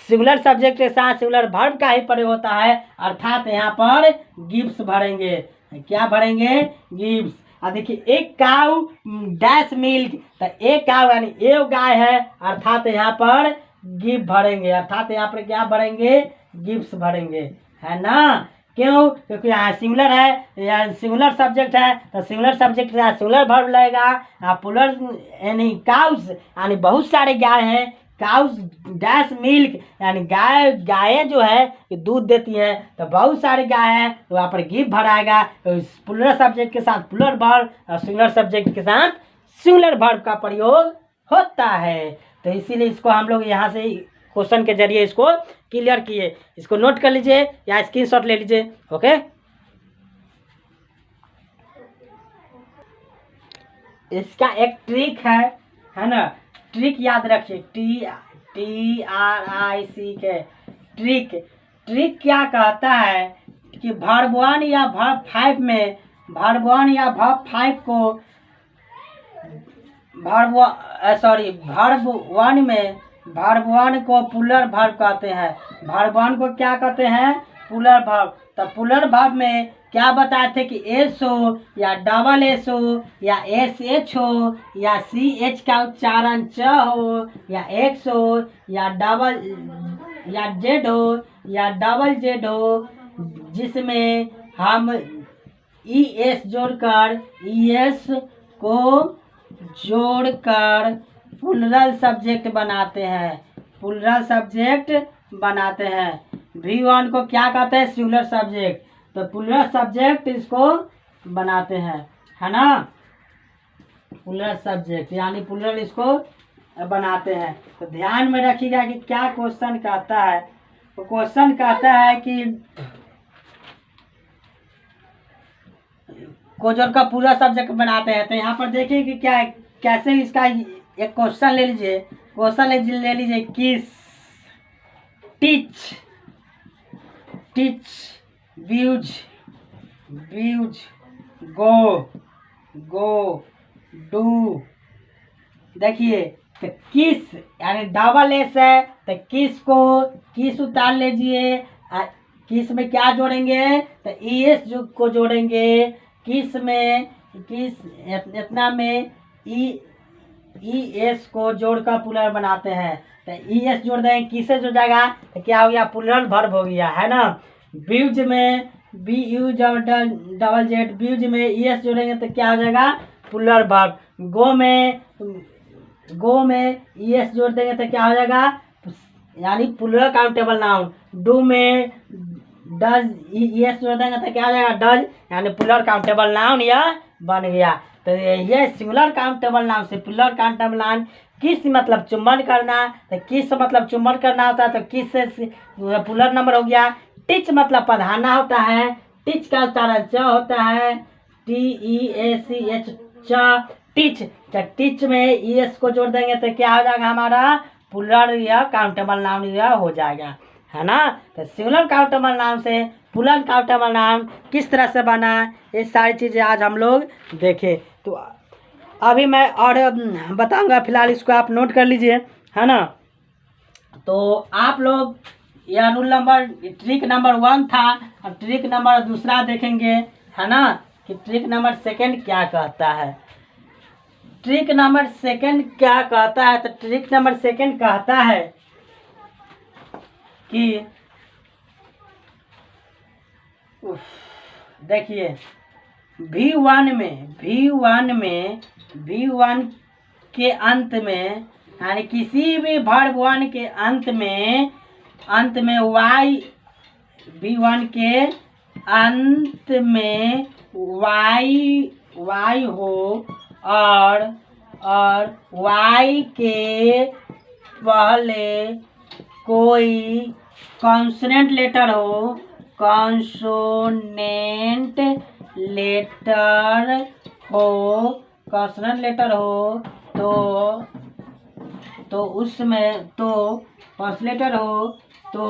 सिंगुलर सब्जेक्ट के साथ सिंगुलर वर्ब का ही प्रयोग होता है, अर्थात यहाँ पर गिव्स भरेंगे। क्या भरेंगे, गिव्स। अब देखिए एक काउ डैश मिल्क, तो एक काउ यानी एक गाय है, अर्थात यहाँ पर गिव भरेंगे, अर्थात यहाँ पर क्या भरेंगे, गिव्स भरेंगे, है ना। क्यों, क्योंकि यहाँ सिंगुलर है, यहाँ सिंगुलर सब्जेक्ट है, तो सिंगुलर सब्जेक्ट के साथ सिंगुलर वर्ब लगेगा। प्लूरल यानी काउस यानी बहुत सारे गाय हैं, काउस डैश मिल्क यानी गायें जो है ये दूध देती है, तो बहुत सारे गाय हैं, तो वहाँ पर गिव भराएगा। तो प्लूरल सब्जेक्ट के साथ प्लूरल वर्ब और सिंगुलर सब्जेक्ट के साथ सिंगुलर वर्ब का प्रयोग होता है। तो इसीलिए इसको हम लोग यहाँ से क्वेश्चन के जरिए इसको क्लियर किए। इसको नोट कर लीजिए या स्क्रीनशॉट ले लीजिए। ओके, इसका एक ट्रिक है ना, ट्रिक याद रखिए, TRIC के ट्रिक क्या कहता है कि वर्ब 1 या वर्ब 5 में, वर्ब 1 या वर्ब 5 को वर्ब 1 में वर्ब 1 को पुलर वर्ब कहते हैं। वर्ब 1 को क्या कहते हैं, पुलर वर्ब। तो पुलर वर्ब में क्या बताए थे कि एस हो या डबल एस हो या SH हो या CH का उच्चारण च हो या X हो या डबल या Z हो या डबल Z हो, जिसमें हम ES जोड़कर ES को जोड़कर प्लूरल सब्जेक्ट बनाते हैं, प्लूरल सब्जेक्ट बनाते हैं। V1 को क्या कहते हैं, सिंगुलर सब्जेक्ट, तो प्लूरल सब्जेक्ट इसको बनाते हैं, है ना। प्लूरल सब्जेक्ट यानी प्लूरल इसको बनाते हैं। तो ध्यान में रखिएगा कि क्या क्वेश्चन कहता है। तो क्वेश्चन कहता है कि को जोड़कर पूरा सब्जेक्ट बनाते हैं। तो यहाँ पर देखिए कि क्या कैसे इसका एक क्वेश्चन ले लीजिए, क्वेश्चन ले लीजिए किस, टीच व्यूज गो डू। देखिए तो किस यानी डबल एस है, तो किस उतार लीजिए, किस में क्या जोड़ेंगे, तो ES को जोड़ेंगे, किस में इतना में ES को जोड़कर प्लूरल बनाते हैं। तो ES जोड़ देंगे, किससे जुड़ जाएगा, तो क्या हो गया, प्लूरल वर्ब हो गया, है ना। व्यूज में BU डबल Z, व्यूज में ES जोड़ेंगे तो क्या हो जाएगा, प्लूरल वर्ब। गो में ES जोड़ देंगे तो क्या हो जाएगा, यानी प्लूरल काउंटेबल नाउन। डू में डज ES जोड़ देंगे तो क्या हो जाएगा, डज, यानी प्लूरल काउंटेबल नाउन यह बन गया। तो ये सिंगुलर काउंटेबल नाउन से प्लूरल काउंटेबल नाउन। किस मतलब चुंबन करना, तो किस मतलब चुंबन करना होता है, तो किस से प्लूरल नंबर हो गया। टिच मतलब पढ़ाना होता है, टिच का उच्चारण च होता है, TEACH च, टीच। टीच में ES को जोड़ देंगे तो क्या हो जाएगा, हमारा प्लूरल या काउंटेबल नाउन यह हो जाएगा, है ना। तो सिंगुलर काउंटेबल नाउन से प्लूरल काउंटेबल नाउन किस तरह से बना, ये सारी चीज़ें आज हम लोग देखें। तो अभी मैं और बताऊंगा, फिलहाल इसको आप नोट कर लीजिए, है ना। तो आप लोग यह रूल नंबर ट्रिक नंबर 1 था, अब ट्रिक नंबर दूसरा देखेंगे, है ना, कि ट्रिक नंबर 2 क्या कहता है। ट्रिक नंबर 2 क्या कहता है, तो ट्रिक नंबर 2 कहता है कि देखिए V1 के अंत में, यानी किसी भी वर्ब 1 के अंत में V1 के अंत में y हो और y के पहले कोई कॉन्सोनेंट लेटर हो, कॉन्सोनेंट लेटर हो तो उसमें तो कॉन्सोनेंट लेटर हो तो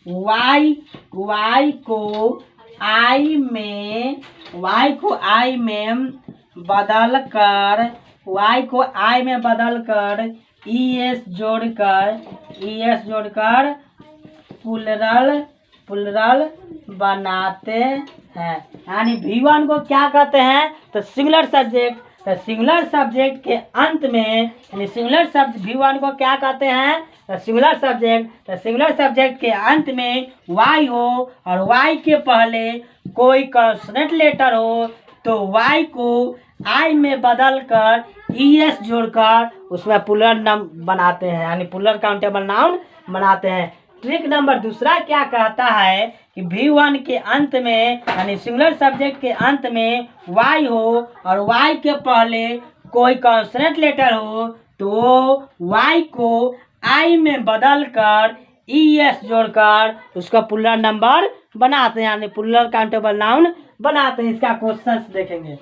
वाई को आई में बदल कर ईएस जोड़कर प्लुरल बनाते हैं। यानी V1 को क्या कहते हैं, तो सिंगुलर सब्जेक्ट। तो सिंगुलर सब्जेक्ट के अंत में यानी सिंगुलर सब्जेक्ट V1 को क्या कहते हैं, तो सिंगुलर सब्जेक्ट। तो सिंगुलर सब्जेक्ट के अंत में वाई हो और वाई के पहले कोई कॉन्सोनेंट लेटर हो तो वाई को आई में बदल कर ईएस जोड़कर उसमें प्लुरल नाउन बनाते हैं, यानी प्लुरल काउंटेबल नाउन बनाते हैं। ट्रिक नंबर दूसरा क्या कहता है कि V1 के अंत में यानी सिंगुलर सब्जेक्ट के अंत में वाई हो और वाई के पहले कोई कॉन्सोनेंट लेटर हो तो वाई को आई में बदल कर ईएस जोड़कर उसका प्लुरल नंबर बनाते हैं, यानी प्लुरल काउंटेबल नाउन बनाते हैं। इसका क्वेश्चन देखेंगे,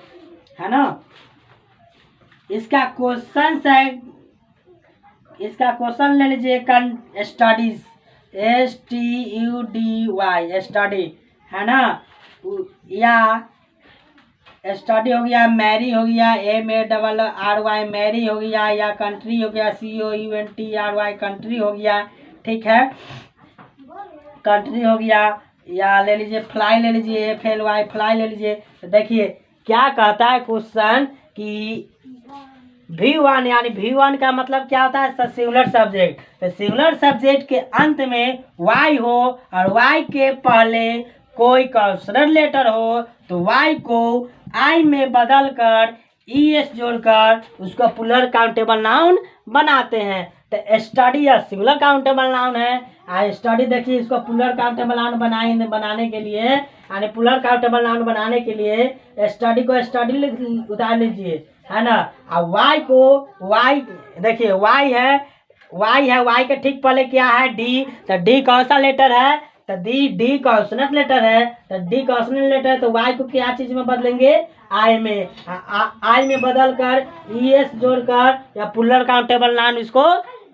है ना। इसका क्वेश्चन ले लीजिए, स्टडीज STUDY स्टडी, है ना। या स्टडी हो गया, मैरी हो गया MARRY मैरी हो गया, या कंट्री हो गया COUNTRY कंट्री हो गया, ठीक है, कंट्री हो गया। या ले लीजिए फ्लाई ले लीजिए FLY फ्लाई ले लीजिए। तो देखिए क्या कहता है क्वेश्चन कि V1 यानी V1 का मतलब क्या होता है, सिंगुलर सब्जेक्ट। तो सिंगुलर सब्जेक्ट के अंत में वाई हो और वाई के पहले कोई कॉन्सोनेंट लेटर हो तो वाई को आई में बदल कर ईएस जोड़कर उसको प्लुरल काउंटेबल नाउन बनाते हैं। तो स्टडी या सिंगुलर काउंटेबल नाउन है। स्टडी देखिए, इसको प्लुरल काउंटेबल नाउन बनाने के लिए यानी प्लुरल काउंटेबल नाउन बनाने के लिए स्टडी को स्टडी उतार लीजिए, है ना। अब वाई देखिए वाई है, वाई के ठीक पहले क्या है, डी। तो डी कौन सा लेटर है, तो डी कॉन्सोनेंट लेटर है। तो डी कॉन्सोनेंट लेटर है तो वाई को क्या चीज में बदलेंगे, आई में। आई में बदल कर ईएस जोड़कर या प्लुरल काउंटेबल नाउन इसको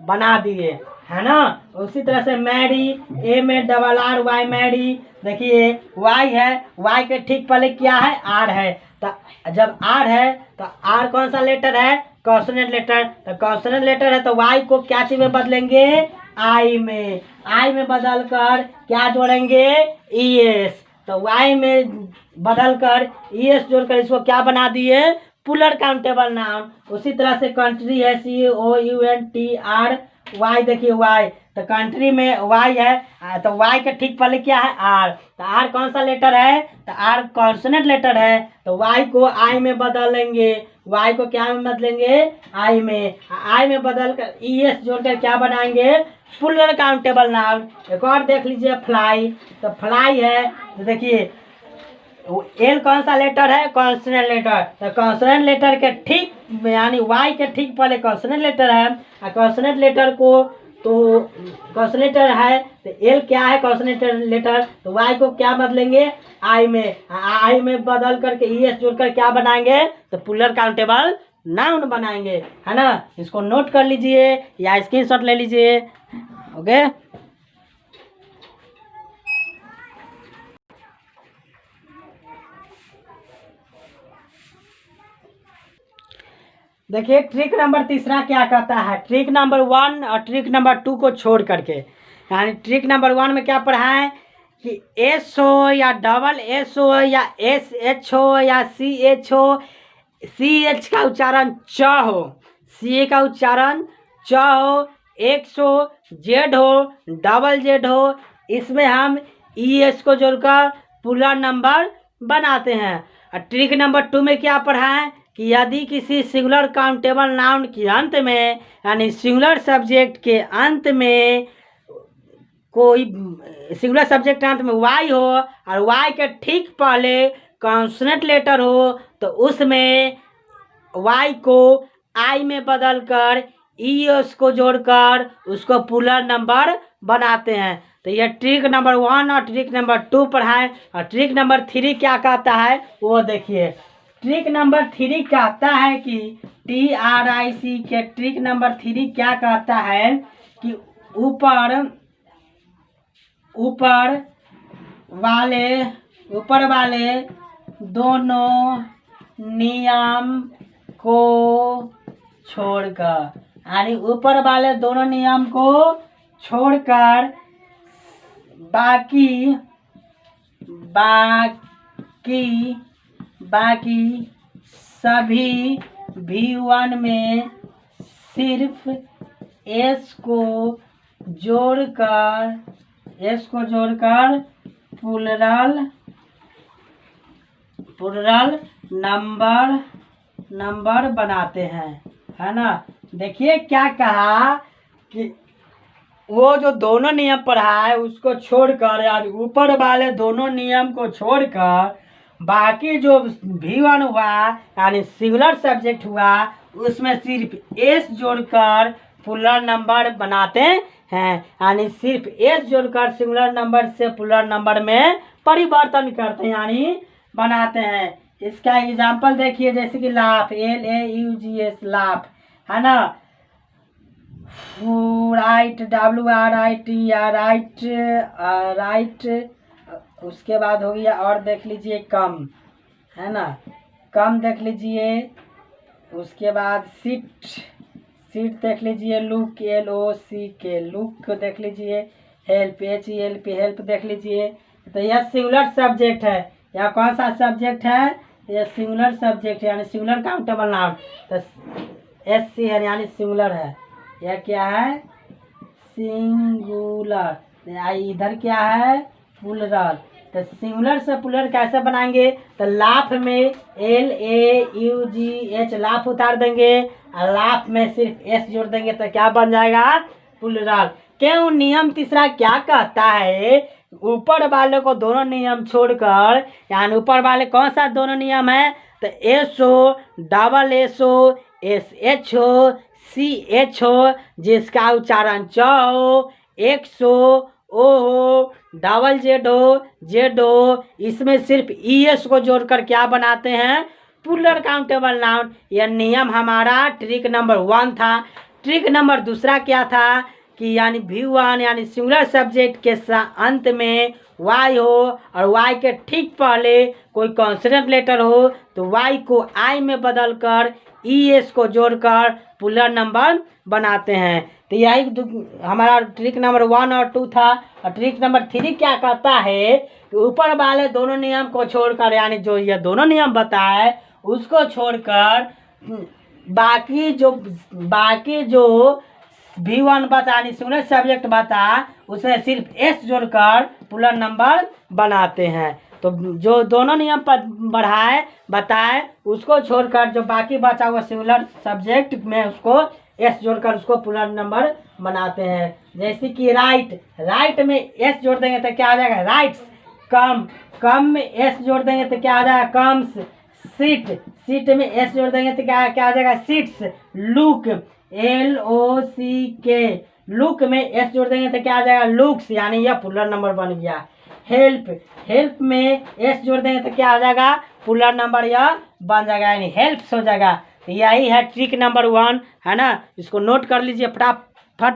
बना दिए, है ना। उसी तरह से मैरी MARRY मैरी, देखिए वाई है, वाई के ठीक पहले क्या है, आर है। तो जब आर है तो आर कौन सा लेटर है, कॉन्सोनेंट लेटर। तो कॉन्सोनेंट लेटर है तो वाई को क्या चीज में बदलेंगे, आई में बदल कर क्या जोड़ेंगे, ईएस। तो वाई में बदल कर ईएस जोड़कर इसको क्या बना दिए, प्लुरल काउंटेबल नाउन। उसी तरह से कंट्री है COUNTRY, देखिए वाई। तो कंट्री में वाई है तो वाई के ठीक पहले क्या है, आर। तो आर कौन सा लेटर है, तो आर कॉन्सोनेंट लेटर है। तो वाई को आई में बदलेंगे, वाई को क्या में बदलेंगे, आई में बदल कर ईएस जोड़कर क्या बनाएंगे, प्लुरल काउंटेबल नाउन। एक और देख लीजिए फ्लाई। तो फ्लाई है तो देखिए एल कौन सा लेटर है, कॉन्सोनेंट लेटर। तो कॉन्सोनेंट लेटर के ठीक यानी वाई के ठीक पहले कॉन्सोनेंट लेटर है और कॉन्सोनेंट लेटर को तो कॉन्सोनेंट लेटर है तो एल क्या है, कॉन्सोनेंट लेटर। तो वाई को क्या बदलेंगे, आई में बदल करके ईएस जोड़कर क्या बनाएंगे, तो प्लुरल काउंटेबल नाउन बनाएंगे, है ना। इसको नोट कर लीजिए या स्क्रीनशॉट ले लीजिए, ओके। देखिए ट्रिक नंबर तीसरा क्या कहता है, ट्रिक नंबर 1 और ट्रिक नंबर 2 को छोड़ करके। यानी ट्रिक नंबर 1 में क्या पढ़ा है कि एस हो या डबल एस हो या SH हो या CH हो, CH का उच्चारण च हो, CA का उच्चारण च हो, X हो, Z हो, डबल Z हो, इसमें हम ES को जोड़कर प्लुरल नंबर बनाते हैं। और ट्रिक नंबर 2 में क्या पढ़ा है कि यदि किसी सिंगुलर काउंटेबल नाउन के अंत में यानी सिंगुलर सब्जेक्ट के अंत में कोई सिंगुलर सब्जेक्ट के अंत में वाई हो और वाई के ठीक पहले कॉन्सोनेंट लेटर हो तो उसमें वाई को आई में बदल कर ईएस को जोड़कर उसको प्लुरल नंबर बनाते हैं। तो यह ट्रिक नंबर 1 और ट्रिक नंबर 2 पढ़ाएं। और ट्रिक नंबर 3 क्या कहता है वो देखिए। ट्रिक नंबर 3 कहता है कि TRIC के ट्रिक नंबर 3 क्या कहता है कि ऊपर ऊपर वाले दोनों नियम को छोड़कर, यानी ऊपर वाले दोनों नियम को छोड़कर बाकी सभी V1 में सिर्फ S को जोड़कर प्लुरल नंबर बनाते हैं, है ना। देखिए क्या कहा कि वो जो दोनों नियम पढ़ा है उसको छोड़कर, यानी ऊपर वाले दोनों नियम को छोड़कर बाकी जो V1 हुआ यानी सिंगुलर सब्जेक्ट हुआ उसमें सिर्फ एस जोड़कर प्लुरल नंबर बनाते हैं, यानी सिर्फ एस जोड़कर सिंगुलर नंबर से प्लुरल नंबर में परिवर्तन करते हैं, यानी बनाते हैं। इसका एग्जाम्पल देखिए, जैसे कि लाफ, LAUGS लाफ, है ना। राइट, राइट, उसके बाद हो गया, और देख लीजिए कम, है ना, कम देख लीजिए। उसके बाद सीट देख लीजिए, लुक, LOCK लुक देख लीजिए। हेल्प, HELP हेल्प देख लीजिए। तो यह सिंगुलर सब्जेक्ट है। यह कौन सा सब्जेक्ट है? यह सिंगुलर सब्जेक्ट है, यानी सिंगुलर काउंटेबल नाउन। तो SC है यानी सिंगुलर है। यह क्या है? सिंगुलर। इधर क्या है? प्लुरल। तो सिंगुलर से प्लुरल कैसे बनाएंगे? तो लाफ में LAUGH लाफ उतार देंगे और लाफ में सिर्फ S जोड़ देंगे तो क्या बन जाएगा? प्लुरल। क्यों? नियम तीसरा क्या कहता है? ऊपर वाले को दोनों नियम छोड़कर, यानी ऊपर वाले कौन सा दोनों नियम है? तो SO, SSO, SHO, CHO जिसका उच्चारण च हो, XO, O हो, ZO, इसमें सिर्फ ES को जोड़कर क्या बनाते हैं? Plural countable noun. यह नियम हमारा ट्रिक नंबर 1 था। ट्रिक नंबर दूसरा क्या था कि यानी V1 यानी सिंगुलर सब्जेक्ट के अंत में Y हो और Y के ठीक पहले कोई कॉन्सोनेंट लेटर हो तो Y को I में बदलकर ES को जोड़कर प्लुरल नंबर बनाते हैं। तो यही हमारा ट्रिक नंबर 1 और 2 था। और ट्रिक नंबर 3 क्या कहता है कि ऊपर वाले दोनों नियम को छोड़कर, यानी जो ये दोनों नियम बताए उसको छोड़कर बाकी जो V1 बता यानी सिंगुलर सब्जेक्ट बता उसमें सिर्फ S जोड़कर प्लुरल नंबर बनाते हैं। तो जो दोनों नियम पर बताए उसको छोड़कर जो बाकी बचा हुआ सिंगुलर सब्जेक्ट में उसको S जोड़कर उसको प्लुरल नंबर बनाते हैं। जैसे कि राइट में S जोड़ देंगे तो क्या आ जाएगा? राइट्स। कम में S जोड़ देंगे तो क्या आ जाएगा? कम्स। सीट में S जोड़ देंगे तो क्या आ जाएगा? सीट्स। लुक, LOCK लुक में S जोड़ देंगे तो क्या आ जाएगा? लुक्स, यानी यह प्लुरल नंबर बन गया। हेल्प में S जोड़ देंगे तो क्या आ जाएगा? प्लुरल नंबर यह बन जाएगा, यानी हेल्प्स हो जाएगा। तो यही है ट्रिक नंबर 1, है ना। इसको नोट कर लीजिए फटाफट।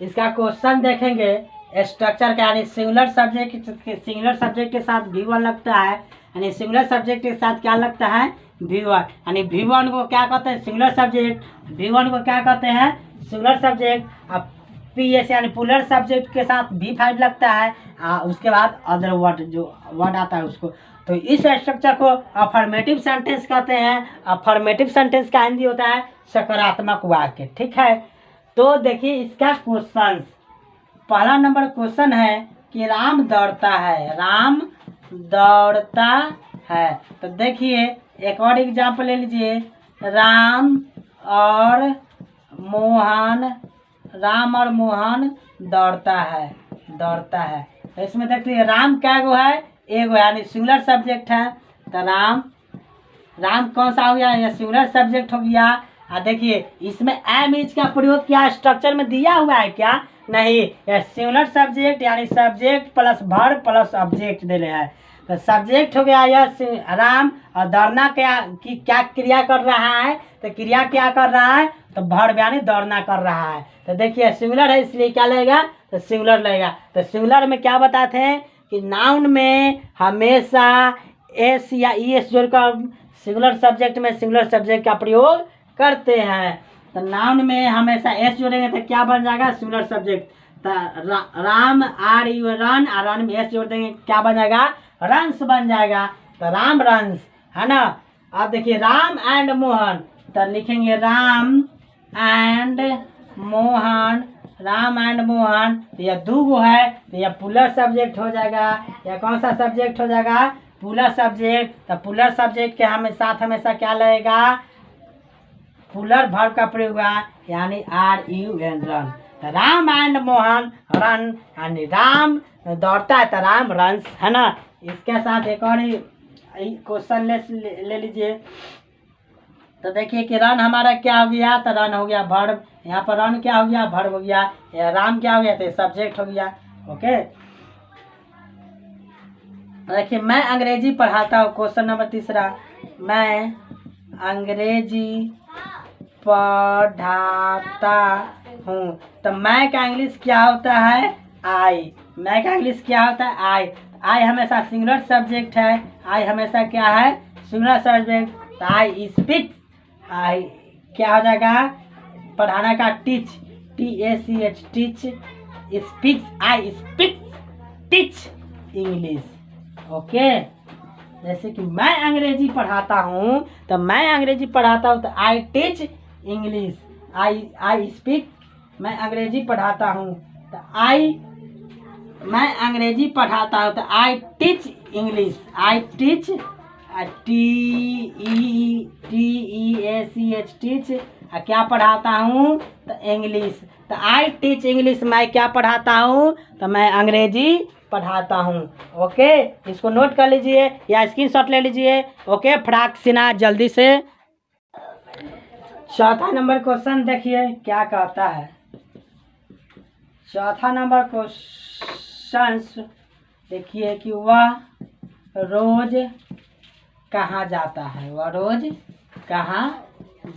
इसका क्वेश्चन देखेंगे स्ट्रक्चर का, यानी सिंगुलर सब्जेक्ट के साथ V1 लगता है, यानी सिंगुलर सब्जेक्ट के साथ क्या लगता है? V1, यानी V1 को क्या कहते हैं? Singular subject. V1 को क्या कहते हैं? Singular subject. अब PS यानी प्लुरल सब्जेक्ट के साथ V5 लगता है, उसके बाद अदर वर्ड जो वर्ड आता है उसको। तो इस स्ट्रक्चर को अफर्मेटिव सेंटेंस कहते हैं। अफर्मेटिव सेंटेंस का हिंदी होता है सकारात्मक वाक्य, ठीक है। तो देखिए इसका क्वेश्चन, पहला नंबर क्वेश्चन है कि राम दौड़ता है। तो देखिए एक और एग्जाम्पल ले लीजिए, राम और मोहन दौड़ता है। तो इसमें देखिए राम क्या गो है? एगो, यानी सिंगुलर सब्जेक्ट है। तो राम कौन सा हो गया? यह सिंगुलर सब्जेक्ट हो गया। देखिए इसमें एम इज का प्रयोग क्या स्ट्रक्चर में दिया हुआ है क्या? नहीं, यह सिंगुलर सब्जेक्ट यानी subject plus verb plus object दे रहे हैं। तो सब्जेक्ट हो गया यह राम, और दौड़ना क्या क्रिया कर रहा है, तो क्रिया क्या कर रहा है, तो वर्ब यानी दौड़ना कर रहा है। तो देखिए सिंगुलर है इसलिए क्या लगेगा, तो सिंगुलर लगेगा। तो सिंगुलर में क्या बताते हैं कि नाउन में हमेशा एस या ई एस जोड़कर सिंगुलर सब्जेक्ट में सिंगुलर सब्जेक्ट का प्रयोग करते हैं। तो नाउन में हमेशा एस जोड़ेंगे तो क्या बन जाएगा, सिंगुलर सब्जेक्ट। तो राम आर यू रन, और रन में एस जोड़ देंगे क्या बन जाएगा, रंस बन जाएगा। तो राम रंस है ना। अब देखिए राम एंड मोहन, तो लिखेंगे राम एंड मोहन, राम एंड मोहन। तो यह दो है तो यह पुलर सब्जेक्ट हो जाएगा। यह कौन सा सब्जेक्ट हो जाएगा, पुलर सब्जेक्ट। तो पुलर सब्जेक्ट के साथ हमेशा क्या लगेगा, पुलर वर्ब का प्रयोग हुआ यानी आर यू एन रन। तो राम एंड मोहन रन, यानी राम दौड़ता है तो राम रन्स है ना। इसके साथ एक और क्वेश्चन ले लीजिए। तो देखिए कि रन हमारा क्या हो गया, तो रन हो गया वर्ब। यहाँ पर रन क्या हो गया, वर्ब हो गया। राम क्या हो गया, तो सब्जेक्ट हो गया। ओके, देखिए मैं अंग्रेजी पढ़ाता हूँ। क्वेश्चन नंबर तीसरा, मैं अंग्रेजी पढ़ाता हूँ। तो मैं का इंग्लिश क्या होता है, आई। मैं का इंग्लिश क्या होता है, आई। आई हमेशा सिंगुलर सब्जेक्ट है। आई हमेशा क्या है, सिंगुलर सब्जेक्ट। तो आई स्पीक, आई क्या हो जाएगा, पढ़ाना का teach, TACH teach, speaks, I speak teach English. Okay, जैसे कि मैं अंग्रेजी पढ़ाता हूँ, तो मैं अंग्रेजी पढ़ाता हूँ तो I teach English. I speak, मैं अंग्रेजी पढ़ाता हूँ तो मैं अंग्रेजी पढ़ाता हूँ तो I teach English. I teach, TEACH teach, क्या पढ़ाता हूँ, तो इंग्लिश। तो आई टीच इंग्लिश, मैं क्या पढ़ाता हूँ, तो मैं अंग्रेजी पढ़ाता हूँ। ओके, इसको नोट कर लीजिए या स्क्रीनशॉट ले लीजिए। ओके, फटाक सिना जल्दी से। चौथा नंबर क्वेश्चन देखिए क्या कहता है। चौथा नंबर क्वेश्चन देखिए कि वह रोज कहाँ जाता है, वह रोज कहाँ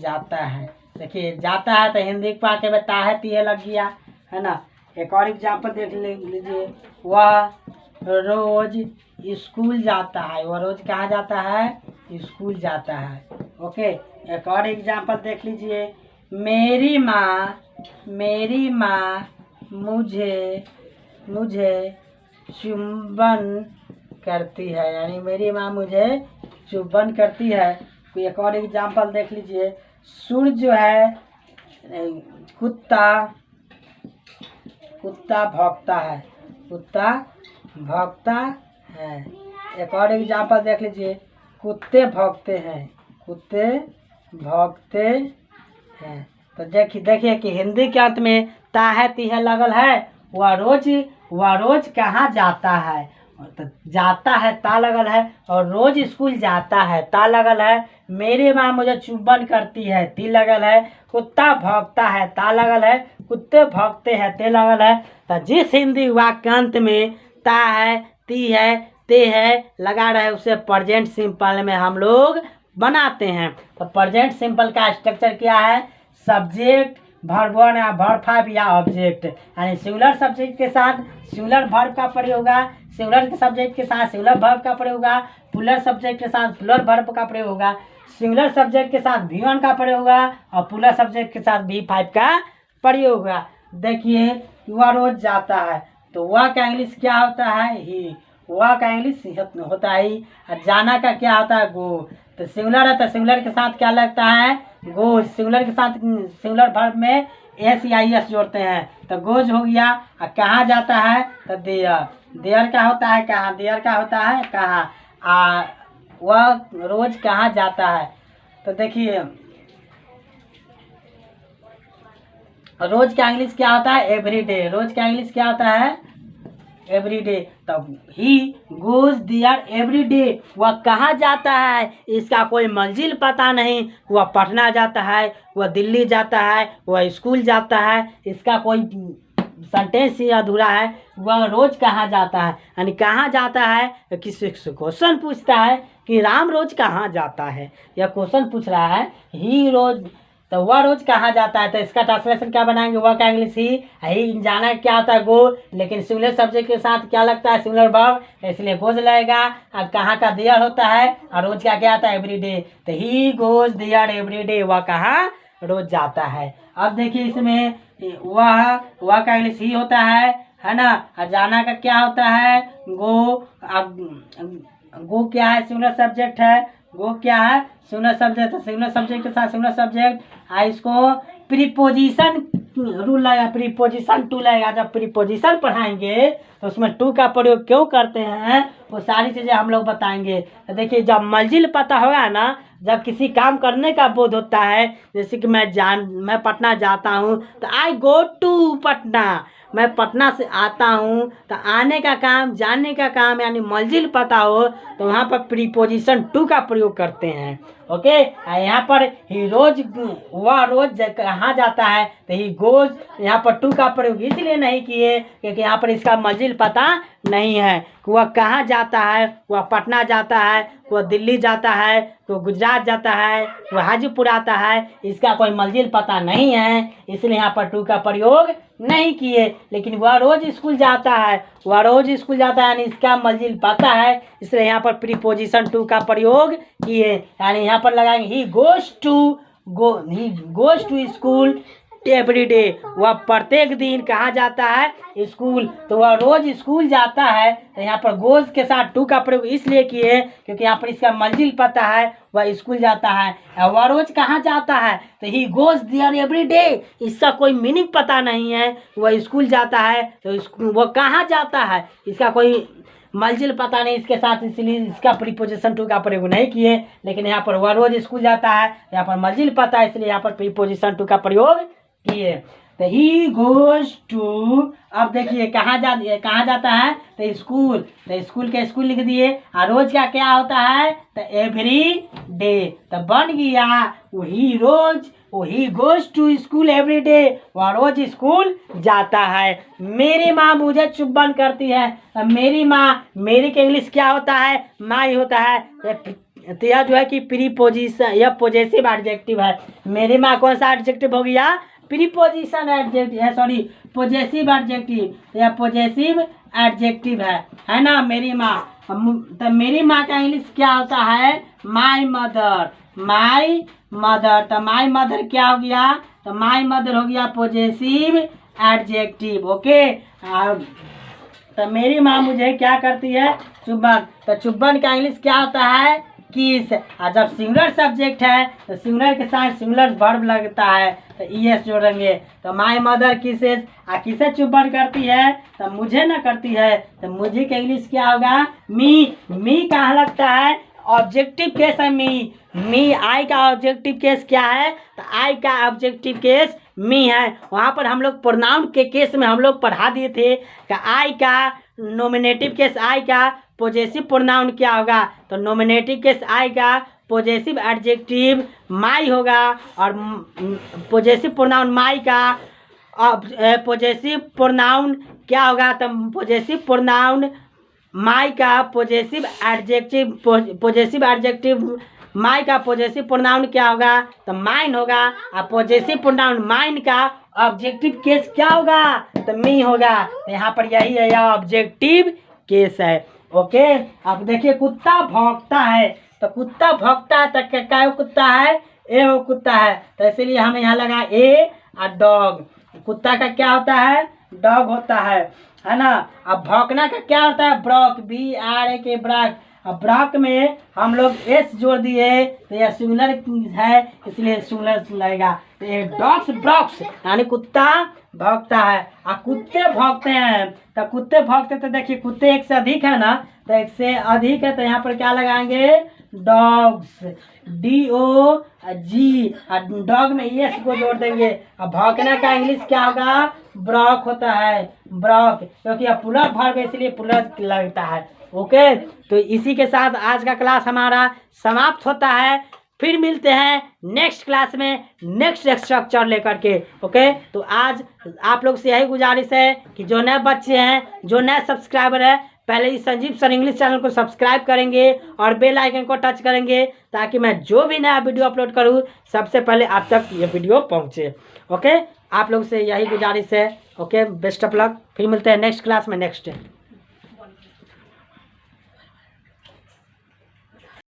जाता है। देखिए जाता है तो हिंदी पा के बता है, तीहे लग गया है ना। एक और एग्जाम्पल देख लीजिए, वह रोज स्कूल जाता है। वह रोज कहाँ जाता है, स्कूल जाता है। ओके, एक और एग्जाम्पल देख लीजिए, मेरी माँ मुझे चुंबन करती है, यानी मेरी माँ मुझे चुंबन करती है। एक और एग्जाम्पल देख लीजिए, सूर्य जो है कुत्ता भौंकता है, कुत्ता भौंकता है। एक और एग्जाम्पल देख लीजिए, कुत्ते भौंकते हैं, कुत्ते भौंकते हैं। तो देखिए कि हिंदी के अंत में ता है, तीह लगल है। वह रोज कहाँ जाता है, तो जाता है ता लगल है, और रोज स्कूल जाता है ता लगल है। मेरी माँ मुझे चुंबन करती है, ती लगल है। कुत्ता भौंकता है ता लगल है, कुत्ते भौंकते हैं ते लगल है। तो जिस हिंदी वाक्यांत में ता है, ती है, ते है लगा रहे उसे प्रेजेंट सिंपल में हम लोग बनाते हैं। तो प्रेजेंट सिंपल का स्ट्रक्चर क्या है, सब्जेक्ट, वर्ब 1 या वर्ब 5 या ऑब्जेक्ट, यानी सिंगुलर सब्जेक्ट के साथ सिंगुलर वर्ब का प्रयोग होगा, सिंगुलर सब्जेक्ट के साथ सिंगुलर वर्ब का प्रयोग होगा, प्लुरल सब्जेक्ट के साथ प्लुरल वर्ब का प्रयोग होगा, सिंगुलर सब्जेक्ट के साथ V1 का प्रयोग होगा और प्लुरल सब्जेक्ट के साथ V5 का प्रयोग होगा। देखिए वह रोज जाता है, तो वह का इंग्लिश क्या होता है, ही। वह का इंग्लिश होता है ही। और जाना का क्या होता है, गो। तो सिंगुलर है तो सिंगुलर के साथ क्या लगता है, गोज। सिंगुलर के साथ सिंगुलर वर्ब में एस या एस जोड़ते हैं, तो गोज हो गया। और कहाँ जाता है, तो देयर। देयर का होता है कहाँ, देयर का होता है कहाँ। वह रोज कहाँ जाता है, तो देखिए रोज का इंग्लिश क्या होता है, एवरीडे। रोज का इंग्लिश क्या होता है, एवरीडे। तब ही गोज देयर एवरीडे, वह कहाँ जाता है, इसका कोई मंजिल पता नहीं। वह पटना जाता है, वह दिल्ली जाता है, वह स्कूल जाता है, इसका कोई सेंटेंस ही अधूरा है, वह रोज कहाँ जाता है, यानी कहाँ जाता है। किसी क्वेश्चन पूछता है कि राम रोज कहाँ जाता है, यह क्वेश्चन पूछ रहा है ही रोज, तो वह रोज कहाँ जाता है, तो इसका ट्रांसलेशन क्या बनाएंगे, वह का इंग्लिश ही जाना क्या होता है गो, लेकिन सिंगुलर सब्जेक्ट के साथ क्या लगता है सिंगुलर वर्ब, इसलिए गोज लगेगा। अब कहाँ का देयर होता है और रोज का क्या आता है एवरीडे, तो ही गोज देयर एवरीडे, वह कहाँ रोज जाता है। अब देखिए इसमें वह का इंग्लिश ही होता है ना, और जाना का क्या होता है गो। अब गो क्या है सिंगुलर सब्जेक्ट है, गो क्या है सिंगुलर सब्जेक्ट, सिंगुलर सब्जेक्ट के साथ सिंगुलर सब्जेक्ट इसको प्रीपोजिशन रूल लगेगा, प्रीपोजिशन टू लगेगा। जब प्रीपोजिशन पढ़ाएंगे तो उसमें टू का प्रयोग क्यों करते हैं वो सारी चीज़ें हम लोग बताएंगे। तो देखिए जब मंजिल पता होगा ना, जब किसी काम करने का बोध होता है, जैसे कि मैं पटना जाता हूँ तो आई गो टू पटना, मैं पटना से आता हूँ, तो आने का काम जाने का काम यानी मंजिल पता हो तो वहाँ पर प्रीपोजिशन टू का प्रयोग करते हैं। ओके, यहाँ पर ही रोज, वह रोज कहाँ जाता है तो ही गोज, यहाँ पर टू का प्रयोग इसलिए नहीं किए क्योंकि यहाँ पर इसका मंजिल पता नहीं है कि वह कहाँ जाता है, वह पटना जाता है, वह दिल्ली जाता है, तो गुजरात जाता है, वह हाजीपुर आता है, इसका कोई मंजिल पता नहीं है, इसलिए यहाँ पर टू का प्रयोग नहीं किए। लेकिन वह रोज स्कूल जाता है, वह रोज स्कूल जाता है यानी इसका मंजिल पता है, इसलिए यहाँ पर प्रीपोजिशन टू का प्रयोग किए, यानी यहाँ पर लगाएंगे he goes to school every day, वह प्रत्येक दिन कहाँ जाता है स्कूल, तो वह रोज स्कूल जाता है। तो यहाँ पर गोज के साथ टू का प्रयोग इसलिए किए क्योंकि यहाँ पर इसका मंजिल पता है, वह स्कूल जाता है। और वह रोज कहाँ जाता है तो he goes there every day, इसका कोई मीनिंग पता नहीं है, वह स्कूल जाता है तो वह कहाँ जाता है इसका कोई मंजिल पता नहीं, इसके साथ इसलिए इसका प्रीपोजिशन टू का प्रयोग नहीं किए। लेकिन यहाँ पर वह रोज स्कूल जाता है, यहाँ पर मंजिल पता है, इसलिए यहाँ पर प्रीपोजिशन टू का प्रयोग किए। तो ही गोज टू, अब देखिए कहाँ जाता है तो स्कूल, तो स्कूल के स्कूल लिख दिए, और रोज का क्या होता है तो एवरी डे, तो बन गया वही goes to school every day, वह रोज स्कूल जाता है। मेरी माँ मुझे चुप्पन करती है, तो मेरी माँ, मेरी के इंग्लिश क्या होता है माई होता है, तो यह जो है कि प्रीपोजिशन, यह पॉजेसिव एडजेक्टिव है। मेरी माँ कौन सा एडजेक्टिव हो गया प्रीपोजिशन एडजेक्टिव है, सॉरी पॉजेसिव एडजेक्टिव, यह पॉजेसिव एडजेक्टिव है ना मेरी माँ। तो मेरी माँ का इंग्लिश क्या होता है माई मदर, तो माई मदर क्या हो गया तो माई मदर हो गया पॉजेसिव एडजेक्टिव। ओके, तो मेरी माँ मुझे क्या करती है चुम्बन, तो चुम्बन का इंग्लिश क्या होता है किस। और जब सिंगुलर सब्जेक्ट है तो सिंगुलर के साथ सिंगुलर वर्ब लगता है तो ईएस जोड़ेंगे। तो माई मदर किसेस, किसे चुम्बन करती है तो मुझे ना करती है, तो मुझे का इंग्लिश क्या होगा मी कहाँ लगता है ऑब्जेक्टिव केस है मी आई का ऑब्जेक्टिव केस क्या है तो आई का ऑब्जेक्टिव केस मी है। वहाँ पर हम लोग प्रोनाउन के केस में हम लोग पढ़ा दिए थे कि आई का नॉमिनेटिव केस आई का पॉजेसिव प्रोनाउन क्या होगा, तो नॉमिनेटिव केस आई का पॉजेसिव एडजेक्टिव माई होगा, और पॉजेसिव प्रोनाउन माई का पॉजेसिव प्रोनाउन क्या होगा तो पॉजेसिव प्रोनाउन माई का पॉजेसिव एडजेक्टिव माई का पॉजेसिव प्रोनाउन क्या होगा तो माइन होगा, और पॉजेसिव प्रोनाउन माइन का ऑब्जेक्टिव केस क्या होगा तो मी होगा। तो यहाँ पर यही है, यह ऑब्जेक्टिव केस है। ओके, अब देखिए कुत्ता भौंकता है, तो कुत्ता भौंकता है तो क्या कुत्ता है ए वो कुत्ता है, तो इसीलिए हमें यहाँ लगा ए और डॉग। कुत्ता का क्या होता है डॉग होता है ना। अब भौंकना का क्या होता है ब्रॉक, BRAK ब्रॉक। अब ब्रॉक में हम लोग एस जोड़ दिए तो यह सिंगुलर है इसलिए सिंगुलर लगेगा। तो ये डॉग्स ब्रॉक्स यानी कुत्ता भौंकता है, और कुत्ते भौंकते हैं। तो कुत्ते भौंकते तो देखिए कुत्ते एक से अधिक है ना, तो एक से अधिक है तो यहाँ पर क्या लगाएंगे डॉग्स, DOG, डॉग में एस को जोड़ देंगे। अब भौंकने का इंग्लिश क्या होगा ब्रॉक होता है, ब्रॉक, क्योंकि अब पुलर वर्ब है इसलिए पुलर लगता है। ओके, तो इसी के साथ आज का क्लास हमारा समाप्त होता है। फिर मिलते हैं नेक्स्ट क्लास में नेक्स्ट स्ट्रक्चर लेकर के। ओके, तो आज आप लोग से यही गुजारिश है कि जो नए बच्चे हैं, जो नए सब्सक्राइबर है, पहले इस संजीव सर इंग्लिश चैनल को सब्सक्राइब करेंगे और बेल आइकन को टच करेंगे, ताकि मैं जो भी नया वीडियो अपलोड करूँ सबसे पहले आप तक ये वीडियो पहुँचे। ओके, आप लोग से यही गुजारिश है। Okay, best of luck. फिर मिलते हैं नेक्स्ट क्लास में नेक्स्ट डे।